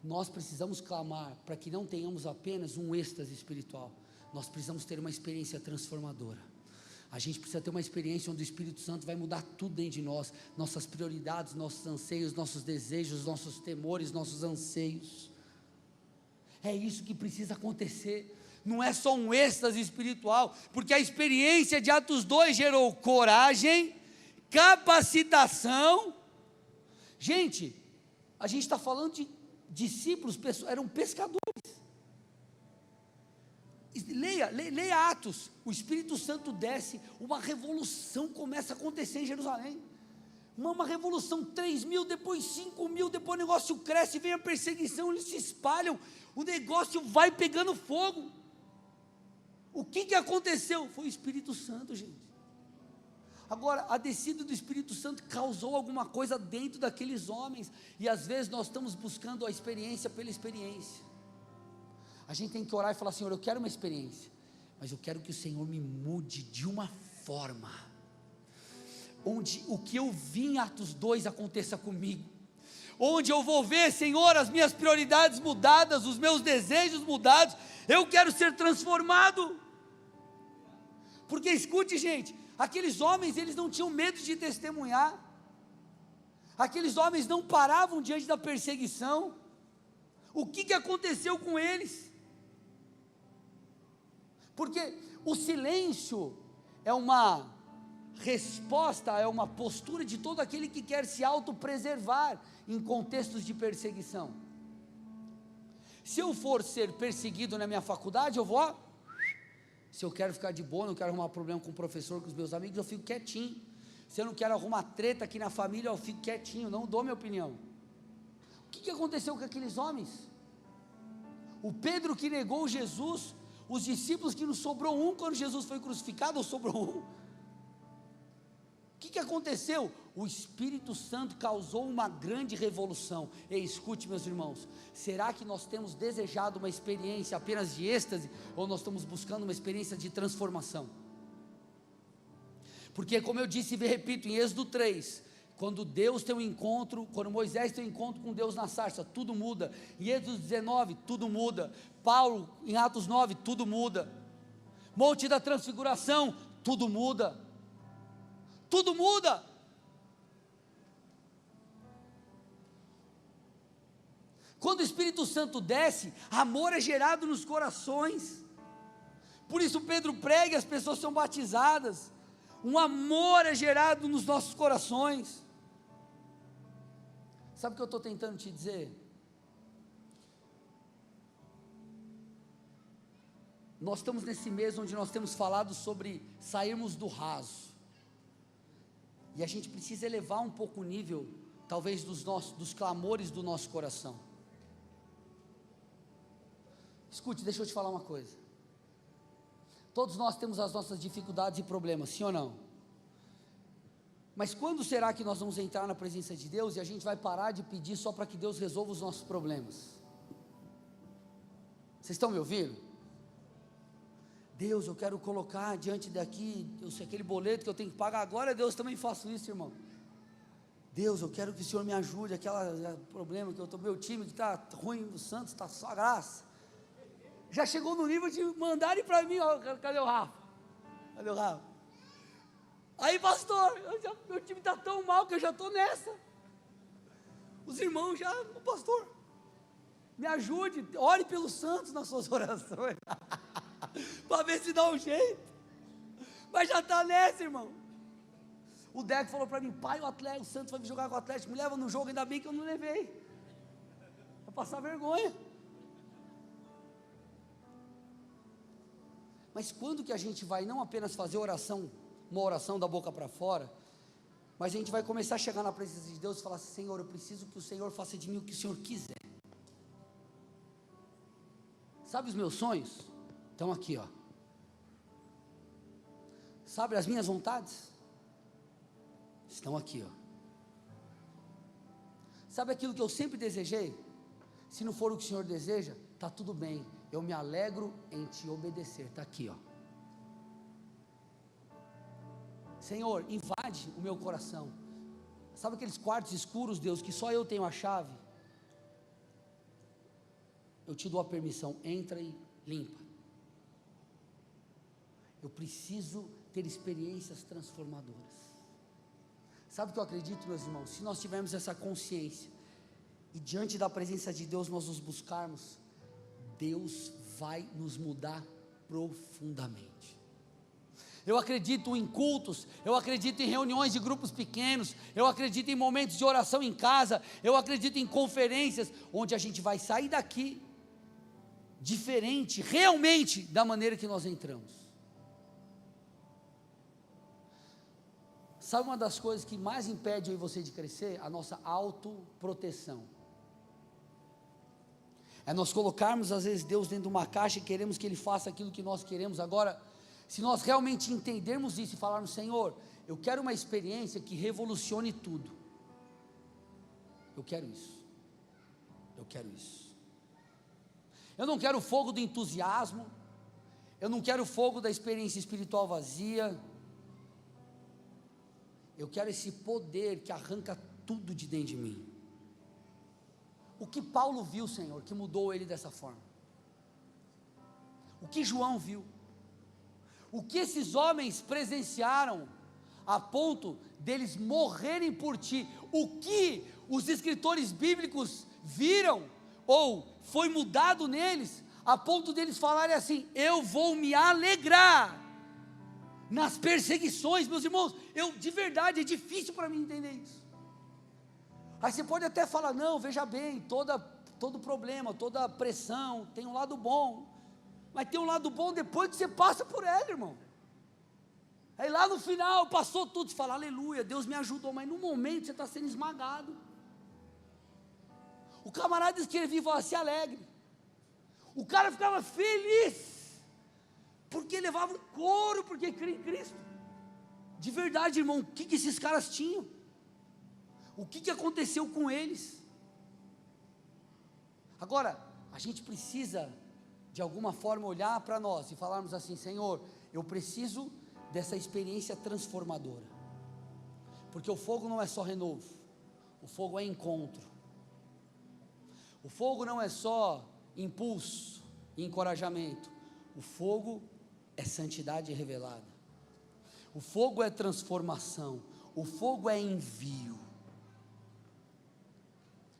Nós precisamos clamar para que não tenhamos apenas um êxtase espiritual, nós precisamos ter uma experiência transformadora. A gente precisa ter uma experiência onde o Espírito Santo vai mudar tudo dentro de nós, nossas prioridades, nossos anseios, nossos desejos, nossos temores, nossos anseios. É isso que precisa acontecer. Não é só um êxtase espiritual, porque a experiência de Atos 2 gerou coragem, capacitação. Gente, a gente está falando de discípulos, eram pescadores. Leia Atos, o Espírito Santo desce, uma revolução começa a acontecer em Jerusalém. Uma revolução, 3.000, depois 5.000, depois o negócio cresce, vem a perseguição, eles se espalham, o negócio vai pegando fogo. O que aconteceu? Foi o Espírito Santo, gente. Agora, a descida do Espírito Santo causou alguma coisa dentro daqueles homens, e às vezes nós estamos buscando a experiência pela experiência. A gente tem que orar e falar, Senhor, eu quero uma experiência, mas eu quero que o Senhor me mude de uma forma onde o que eu vi em Atos 2 aconteça comigo, onde eu vou ver, Senhor, as minhas prioridades mudadas, os meus desejos mudados. Eu quero ser transformado, porque escute, gente, aqueles homens, eles não tinham medo de testemunhar, aqueles homens não paravam diante da perseguição. O que aconteceu com eles? Porque o silêncio é uma resposta, é uma postura de todo aquele que quer se autopreservar em contextos de perseguição. Se eu for ser perseguido na minha faculdade, eu vou, se eu quero ficar de boa, não quero arrumar problema com o professor, com os meus amigos, eu fico quietinho. Se eu não quero arrumar treta aqui na família, eu fico quietinho, não dou minha opinião. O que aconteceu com aqueles homens? O Pedro que negou Jesus, os discípulos que não sobrou um quando Jesus foi crucificado, ou sobrou um? O que aconteceu? O Espírito Santo causou uma grande revolução. E escute, meus irmãos, será que nós temos desejado uma experiência apenas de êxtase, ou nós estamos buscando uma experiência de transformação? Porque, como eu disse e repito, em Êxodo 3, quando Deus tem um encontro, quando Moisés tem um encontro com Deus na sarça, tudo muda. Em Êxodo 19, tudo muda. Paulo, em Atos 9, tudo muda. Monte da Transfiguração, tudo muda. Tudo muda. Quando o Espírito Santo desce, amor é gerado nos corações. Por isso Pedro prega e as pessoas são batizadas. Um amor é gerado nos nossos corações. Sabe o que eu estou tentando te dizer? Nós estamos nesse mês onde nós temos falado sobre sairmos do raso. E a gente precisa elevar um pouco o nível, talvez dos clamores do nosso coração. Escute, deixa eu te falar uma coisa. Todos nós temos as nossas dificuldades e problemas, sim ou não? Mas quando será que nós vamos entrar na presença de Deus e a gente vai parar de pedir só para que Deus resolva os nossos problemas? Vocês estão me ouvindo? Deus, eu quero colocar diante daqui, eu sei aquele boleto que eu tenho que pagar agora, Deus, também faço isso, irmão. Deus, eu quero que o Senhor me ajude, aquele problema que eu estou, meu time que está ruim, o Santos está só graça. Já chegou no nível de mandarem para mim, ó, cadê o Rafa? Cadê o Rafa? Aí, pastor, meu time está tão mal que eu já estou nessa. Os irmãos já, o pastor, me ajude, ore pelos santos nas suas orações, para ver se dá um jeito. Mas já está nessa, irmão. O Deco falou para mim, pai, o Santos vai jogar com o Atlético, me leva no jogo, ainda bem que eu não levei. Vai passar vergonha. Mas quando que a gente vai não apenas fazer oração, uma oração da boca para fora, mas a gente vai começar a chegar na presença de Deus e falar assim, Senhor, eu preciso que o Senhor faça de mim o que o Senhor quiser. Sabe os meus sonhos? Estão aqui, ó. Sabe as minhas vontades? Estão aqui, ó. Sabe aquilo que eu sempre desejei? Se não for o que o Senhor deseja, está tudo bem, eu me alegro em te obedecer, está aqui, ó. Senhor, invade o meu coração. Sabe aqueles quartos escuros, Deus, que só eu tenho a chave? Eu te dou a permissão, entra e limpa. Eu preciso ter experiências transformadoras. Sabe o que eu acredito, meus irmãos? Se nós tivermos essa consciência, e diante da presença de Deus nós nos buscarmos, Deus vai nos mudar profundamente. Eu acredito em cultos, eu acredito em reuniões de grupos pequenos, eu acredito em momentos de oração em casa, eu acredito em conferências, onde a gente vai sair daqui, diferente, realmente, da maneira que nós entramos. Sabe uma das coisas que mais impede eu e você de crescer? A nossa autoproteção. É nós colocarmos às vezes Deus dentro de uma caixa e queremos que Ele faça aquilo que nós queremos. Agora, se nós realmente entendermos isso e falarmos, Senhor, eu quero uma experiência que revolucione tudo. Eu quero isso. Eu quero isso. Eu não quero o fogo do entusiasmo. Eu não quero o fogo da experiência espiritual vazia. Eu quero esse poder que arranca tudo de dentro de mim. O que Paulo viu, Senhor, que mudou ele dessa forma? O que João viu? O que esses homens presenciaram a ponto deles morrerem por ti? O que os escritores bíblicos viram ou foi mudado neles a ponto deles falarem assim: eu vou me alegrar nas perseguições? Meus irmãos, de verdade é difícil para mim entender isso. Aí você pode até falar, não, veja bem, todo problema, toda pressão tem um lado bom, mas tem um lado bom depois que você passa por ela, irmão. Aí lá no final, passou tudo, você fala, aleluia, Deus me ajudou, mas no momento você está sendo esmagado. O camarada escrevia e falava, se alegre. O cara ficava feliz, porque levava um couro, porque cria em Cristo. De verdade, irmão, o que esses caras tinham? O que aconteceu com eles? Agora, a gente precisa, de alguma forma, olhar para nós e falarmos assim, Senhor, eu preciso dessa experiência transformadora, porque o fogo não é só renovo, o fogo é encontro, o fogo não é só impulso e encorajamento, o fogo é santidade revelada, o fogo é transformação, o fogo é envio.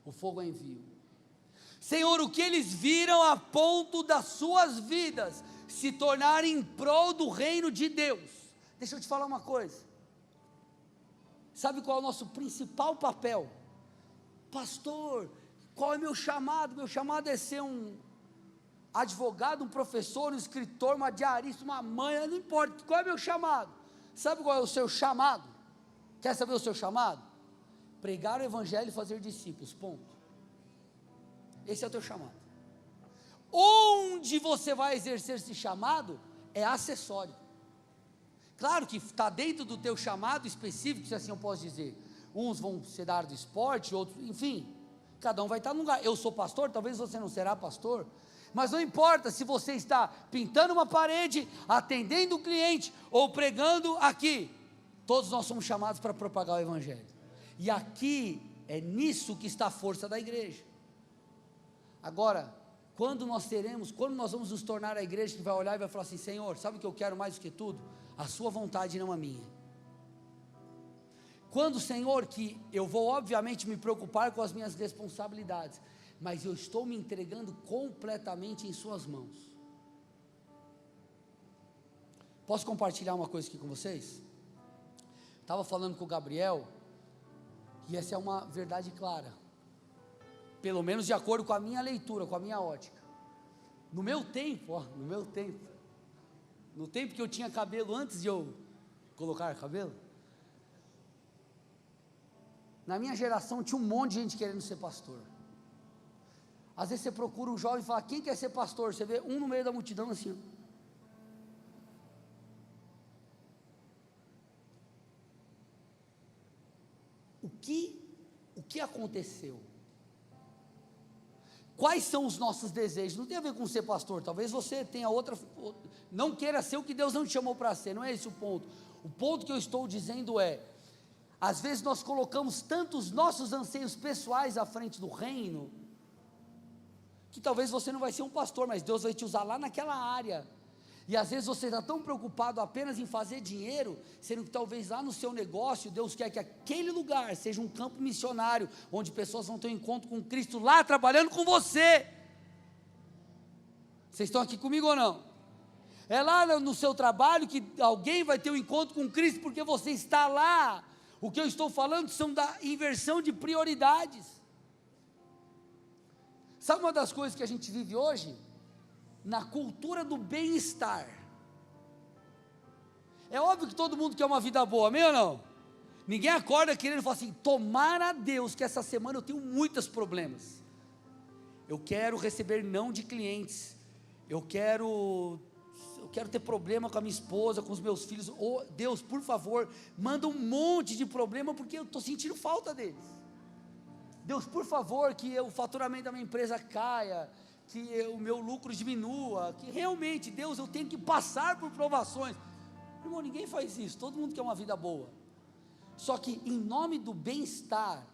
O fogo é envio. Senhor, o que eles viram a ponto das suas vidas se tornar em prol do reino de Deus. Deixa eu te falar uma coisa. Sabe qual é o nosso principal papel? Pastor, qual é meu chamado? Meu chamado é ser um advogado, um professor, um escritor, uma diarista, uma mãe, não importa, qual é meu chamado? Sabe qual é o seu chamado? Quer saber o seu chamado? Pregar o evangelho e fazer discípulos, ponto. Esse é o teu chamado. Onde você vai exercer esse chamado, é acessório. Claro que está dentro do teu chamado específico, se assim eu posso dizer. Uns vão ser da área do esporte, outros, enfim, cada um vai estar num lugar. Eu sou pastor, talvez você não será pastor, mas não importa se você está pintando uma parede, atendendo um cliente, ou pregando aqui, todos nós somos chamados para propagar o evangelho, e aqui, é nisso que está a força da igreja. Agora, quando nós vamos nos tornar a igreja que vai olhar e vai falar assim, Senhor, sabe o que eu quero mais do que tudo? A sua vontade, não a minha. Quando, Senhor, que eu vou obviamente me preocupar com as minhas responsabilidades, mas eu estou me entregando completamente em suas mãos. Posso compartilhar uma coisa aqui com vocês? Estava falando com o Gabriel, e essa é uma verdade clara, pelo menos de acordo com a minha leitura, com a minha ótica. No meu tempo que eu tinha cabelo, antes de eu colocar cabelo, na minha geração tinha um monte de gente querendo ser pastor. Às vezes você procura um jovem e fala, quem quer ser pastor? Você vê um no meio da multidão assim, ó. O que aconteceu? Quais são os nossos desejos? Não tem a ver com ser pastor, talvez você tenha não queira ser o que Deus não te chamou para ser, não é esse o ponto. O ponto que eu estou dizendo é, às vezes nós colocamos tantos nossos anseios pessoais à frente do reino, que talvez você não vai ser um pastor, mas Deus vai te usar lá naquela área, e às vezes você está tão preocupado apenas em fazer dinheiro, sendo que talvez lá no seu negócio, Deus quer que aquele lugar seja um campo missionário, onde pessoas vão ter um encontro com Cristo lá, trabalhando com você. Vocês estão aqui comigo ou não? É lá no seu trabalho que alguém vai ter um encontro com Cristo, porque você está lá. O que eu estou falando são da inversão de prioridades. Sabe uma das coisas que a gente vive hoje? Na cultura do bem-estar. É óbvio que todo mundo quer uma vida boa, amém ou não? Ninguém acorda querendo falar assim, tomara a Deus que essa semana eu tenho muitos problemas. Eu quero receber não de clientes. Eu quero ter problema com a minha esposa, com os meus filhos. Oh, Deus, por favor, manda um monte de problema, porque eu estou sentindo falta deles. Deus, por favor, que o faturamento da minha empresa caia, que o meu lucro diminua, que realmente, Deus, eu tenho que passar por provações. Irmão, ninguém faz isso, todo mundo quer uma vida boa. Só que em nome do bem-estar,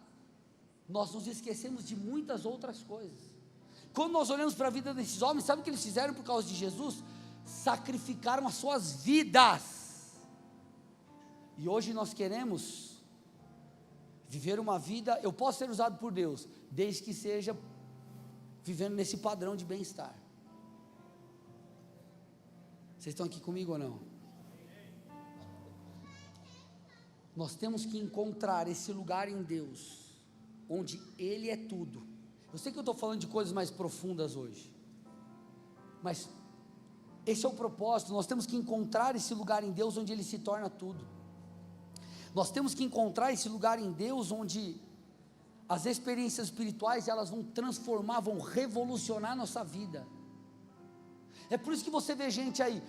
nós nos esquecemos de muitas outras coisas. Quando nós olhamos para a vida desses homens, sabe o que eles fizeram por causa de Jesus? Sacrificaram as suas vidas. E hoje nós queremos viver uma vida, eu posso ser usado por Deus, desde que seja vivendo nesse padrão de bem-estar. Vocês estão aqui comigo ou não? Nós temos que encontrar esse lugar em Deus, onde Ele é tudo. Eu sei que eu estou falando de coisas mais profundas hoje, mas esse é o propósito. Nós temos que encontrar esse lugar em Deus, onde Ele se torna tudo. Nós temos que encontrar esse lugar em Deus, onde as experiências espirituais, elas vão transformar, vão revolucionar a nossa vida. É por isso que você vê gente aí,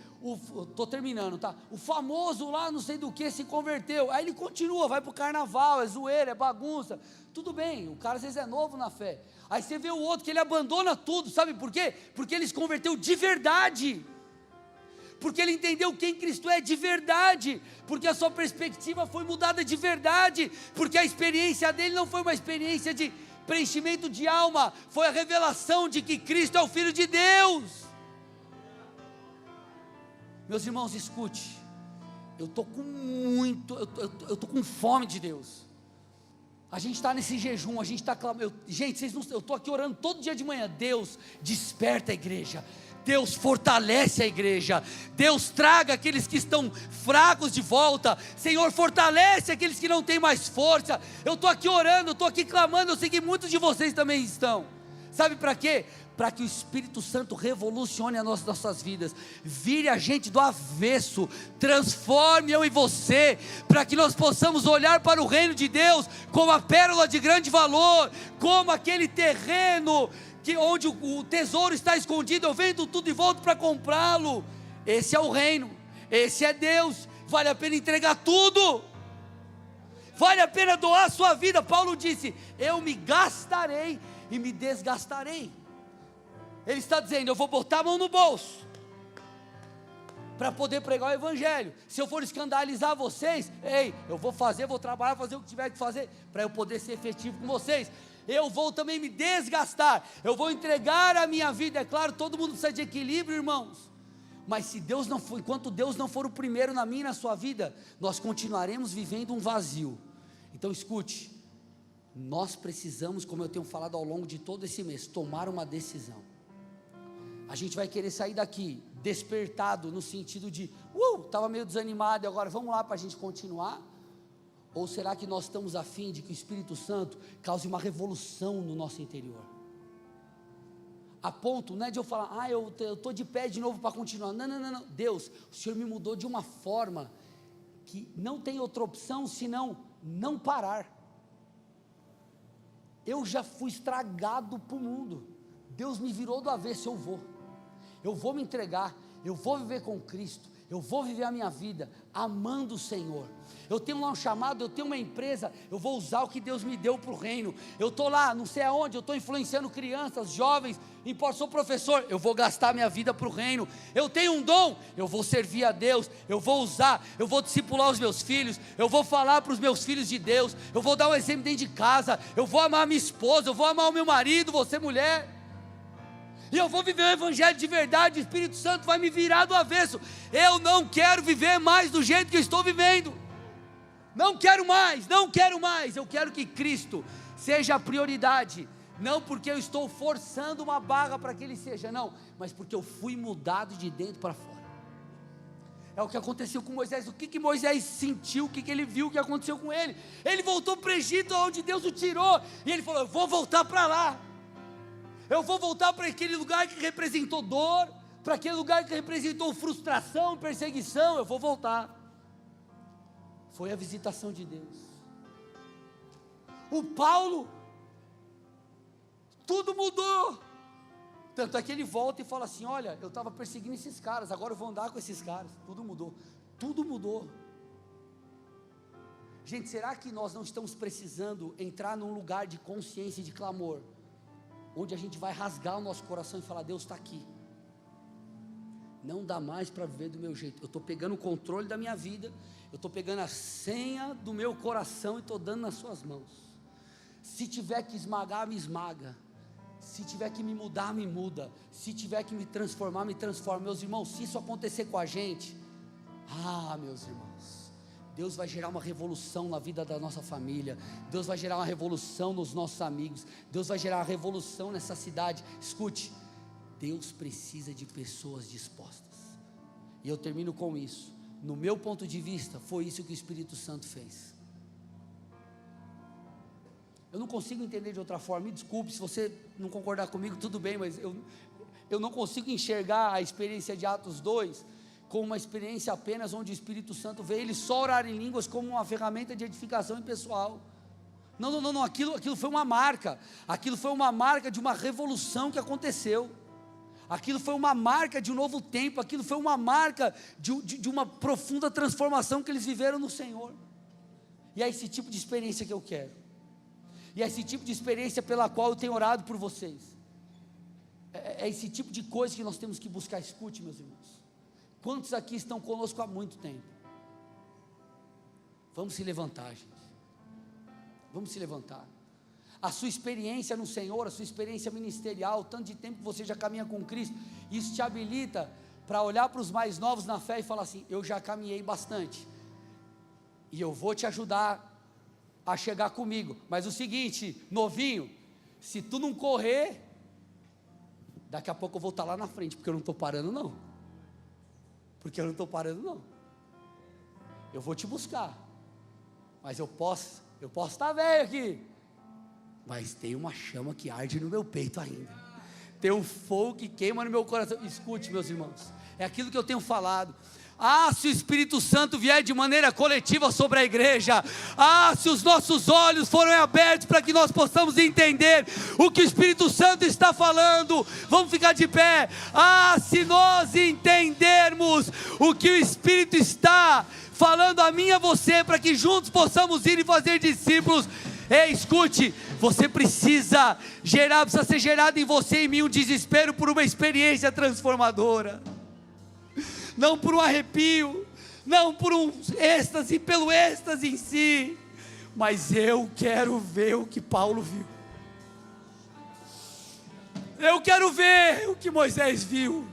estou terminando, tá? O famoso lá, não sei do que, se converteu, aí ele continua, vai para o carnaval, é zoeira, é bagunça, tudo bem, o cara às vezes é novo na fé. Aí você vê o outro que ele abandona tudo, sabe por quê? Porque ele se converteu de verdade, porque ele entendeu quem Cristo é de verdade, porque a sua perspectiva foi mudada de verdade, porque a experiência dele não foi uma experiência de preenchimento de alma, foi a revelação de que Cristo é o Filho de Deus. Meus irmãos, escute, eu estou com fome de Deus. A gente está nesse jejum, a gente está clamando, gente, vocês não, eu estou aqui orando todo dia de manhã, Deus, desperta a igreja, Deus fortalece a igreja, Deus traga aqueles que estão fracos de volta, Senhor, fortalece aqueles que não têm mais força. Eu estou aqui orando, eu estou aqui clamando, eu sei que muitos de vocês também estão. Sabe para quê? Para que o Espírito Santo revolucione as nossas vidas, vire a gente do avesso, transforme eu e você, para que nós possamos olhar para o reino de Deus como a pérola de grande valor, como aquele terreno onde o tesouro está escondido. Eu vendo tudo e volto para comprá-lo. Esse é o reino, esse é Deus. Vale a pena entregar tudo, vale a pena doar a sua vida. Paulo disse: eu me gastarei e me desgastarei. Ele está dizendo: eu vou botar a mão no bolso para poder pregar o evangelho. Se eu for escandalizar vocês, eu vou trabalhar, fazer o que tiver que fazer, para eu poder ser efetivo com vocês. Eu vou também me desgastar, eu vou entregar a minha vida. É claro, todo mundo precisa de equilíbrio, irmãos, mas se Deus não for, enquanto Deus não for o primeiro na minha e na sua vida, nós continuaremos vivendo um vazio. Então escute, nós precisamos, como eu tenho falado ao longo de todo esse mês, tomar uma decisão. A gente vai querer sair daqui despertado, no sentido de estava meio desanimado e agora vamos lá para a gente continuar? Ou será que nós estamos a fim de que o Espírito Santo cause uma revolução no nosso interior? A ponto, não é de eu falar: eu estou de pé de novo para continuar. Não, Deus, o Senhor me mudou de uma forma que não tem outra opção senão não parar. Eu já fui estragado para o mundo, Deus me virou do avesso. Eu vou me entregar, eu vou viver com Cristo, eu vou viver a minha vida amando o Senhor. Eu tenho lá um chamado, eu tenho uma empresa, eu vou usar o que Deus me deu para o reino. Eu estou lá, não sei aonde, eu estou influenciando crianças, jovens, importa, sou professor, eu vou gastar minha vida para o reino. Eu tenho um dom, eu vou servir a Deus, eu vou usar, eu vou discipular os meus filhos, eu vou falar para os meus filhos de Deus, eu vou dar um exemplo dentro de casa, eu vou amar a minha esposa, eu vou amar o meu marido, você mulher, e eu vou viver o evangelho de verdade. O Espírito Santo vai me virar do avesso. Eu não quero viver mais do jeito que eu estou vivendo, não quero mais, eu quero que Cristo seja a prioridade, não porque eu estou forçando uma barra para que Ele seja, não, mas porque eu fui mudado de dentro para fora. É o que aconteceu com Moisés. O que Moisés sentiu, o que ele viu, o que aconteceu com ele? Ele voltou para o Egito, onde Deus o tirou, e ele falou: eu vou voltar para lá, eu vou voltar para aquele lugar que representou dor, para aquele lugar que representou frustração, perseguição. Eu vou voltar. Foi a visitação de Deus. O Paulo, tudo mudou, tanto é que ele volta e fala assim: olha, eu estava perseguindo esses caras, agora eu vou andar com esses caras. Tudo mudou. Gente, será que nós não estamos precisando entrar num lugar de consciência e de clamor, onde a gente vai rasgar o nosso coração e falar: Deus está aqui, não dá mais para viver do meu jeito, eu estou pegando o controle da minha vida, eu estou pegando a senha do meu coração e estou dando nas suas mãos. Se tiver que esmagar, me esmaga, se tiver que me mudar, me muda, se tiver que me transformar, me transforma. Meus irmãos, se isso acontecer com a gente, meus irmãos, Deus vai gerar uma revolução na vida da nossa família, Deus vai gerar uma revolução nos nossos amigos, Deus vai gerar uma revolução nessa cidade. Escute, Deus precisa de pessoas dispostas, e eu termino com isso. No meu ponto de vista, foi isso que o Espírito Santo fez. Eu não consigo entender de outra forma, me desculpe se você não concordar comigo, tudo bem, mas eu não consigo enxergar a experiência de Atos 2 como uma experiência apenas onde o Espírito Santo veio, ele só orar em línguas como uma ferramenta de edificação pessoal. Não, aquilo foi uma marca, aquilo foi uma marca de uma revolução que aconteceu, aquilo foi uma marca de um novo tempo, aquilo foi uma marca de uma profunda transformação que eles viveram no Senhor. E é esse tipo de experiência que eu quero, e é esse tipo de experiência pela qual eu tenho orado por vocês, é esse tipo de coisa que nós temos que buscar. Escute, meus irmãos, quantos aqui estão conosco há muito tempo? Vamos se levantar, gente, vamos se levantar. A sua experiência no Senhor, a sua experiência ministerial, o tanto de tempo que você já caminha com Cristo, isso te habilita para olhar para os mais novos na fé e falar assim: eu já caminhei bastante, e eu vou te ajudar a chegar comigo, mas o seguinte, novinho, se tu não correr, Daqui a pouco eu vou estar lá na frente, porque eu não estou parando não. Porque eu não estou parando não. Eu vou te buscar. Mas eu posso estar velho aqui. Mas tem uma chama que arde no meu peito ainda. Tem um fogo que queima no meu coração. Escute, meus irmãos, é aquilo que eu tenho falado. Se o Espírito Santo vier de maneira coletiva sobre a igreja, se os nossos olhos forem abertos para que nós possamos entender o que o Espírito Santo está falando, vamos ficar de pé. Se nós entendermos o que o Espírito está falando a mim e a você, para que juntos possamos ir e fazer discípulos. Escute, você precisa ser gerado em você e em mim um desespero por uma experiência transformadora. Não por um arrepio, não por um êxtase, pelo êxtase em si, mas eu quero ver o que Paulo viu, eu quero ver o que Moisés viu,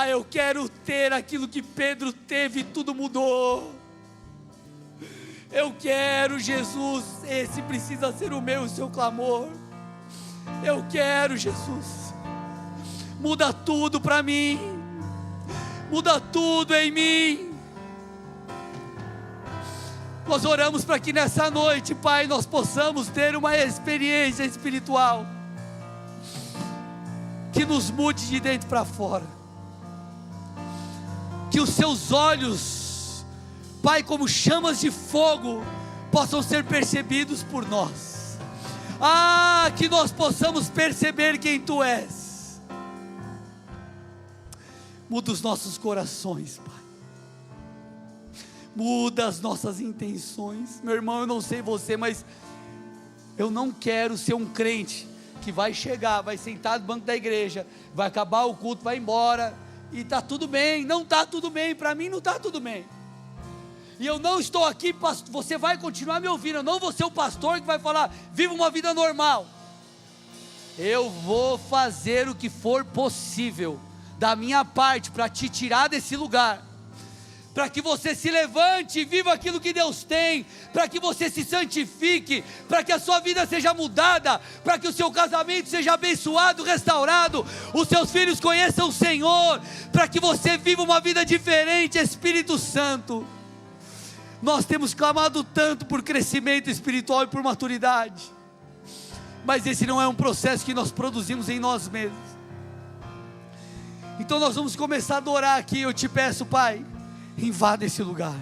eu quero ter aquilo que Pedro teve e tudo mudou. Eu quero, Jesus, esse precisa ser o meu e o seu clamor. Eu quero, Jesus. Muda tudo para mim, muda tudo em mim. Nós oramos para que nessa noite, Pai, nós possamos ter uma experiência espiritual que nos mude de dentro para fora, que os seus olhos, Pai, como chamas de fogo, possam ser percebidos por nós. Que nós possamos perceber quem Tu és. Muda os nossos corações, Pai. Muda as nossas intenções. Meu irmão, eu não sei você, mas eu não quero ser um crente que vai chegar, vai sentar no banco da igreja, vai acabar o culto, vai embora e está tudo bem. Não está tudo bem, para mim não está tudo bem. E eu não estou aqui, você vai continuar me ouvindo, eu não vou ser o pastor que vai falar, viva uma vida normal. Eu vou fazer o que for possível da minha parte, para te tirar desse lugar, para que você se levante e viva aquilo que Deus tem, para que você se santifique, para que a sua vida seja mudada, para que o seu casamento seja abençoado, restaurado, os seus filhos conheçam o Senhor, para que você viva uma vida diferente. Espírito Santo, nós temos clamado tanto por crescimento espiritual e por maturidade, mas esse não é um processo que nós produzimos em nós mesmos. Então nós vamos começar a adorar aqui. Eu te peço, Pai, invada esse lugar.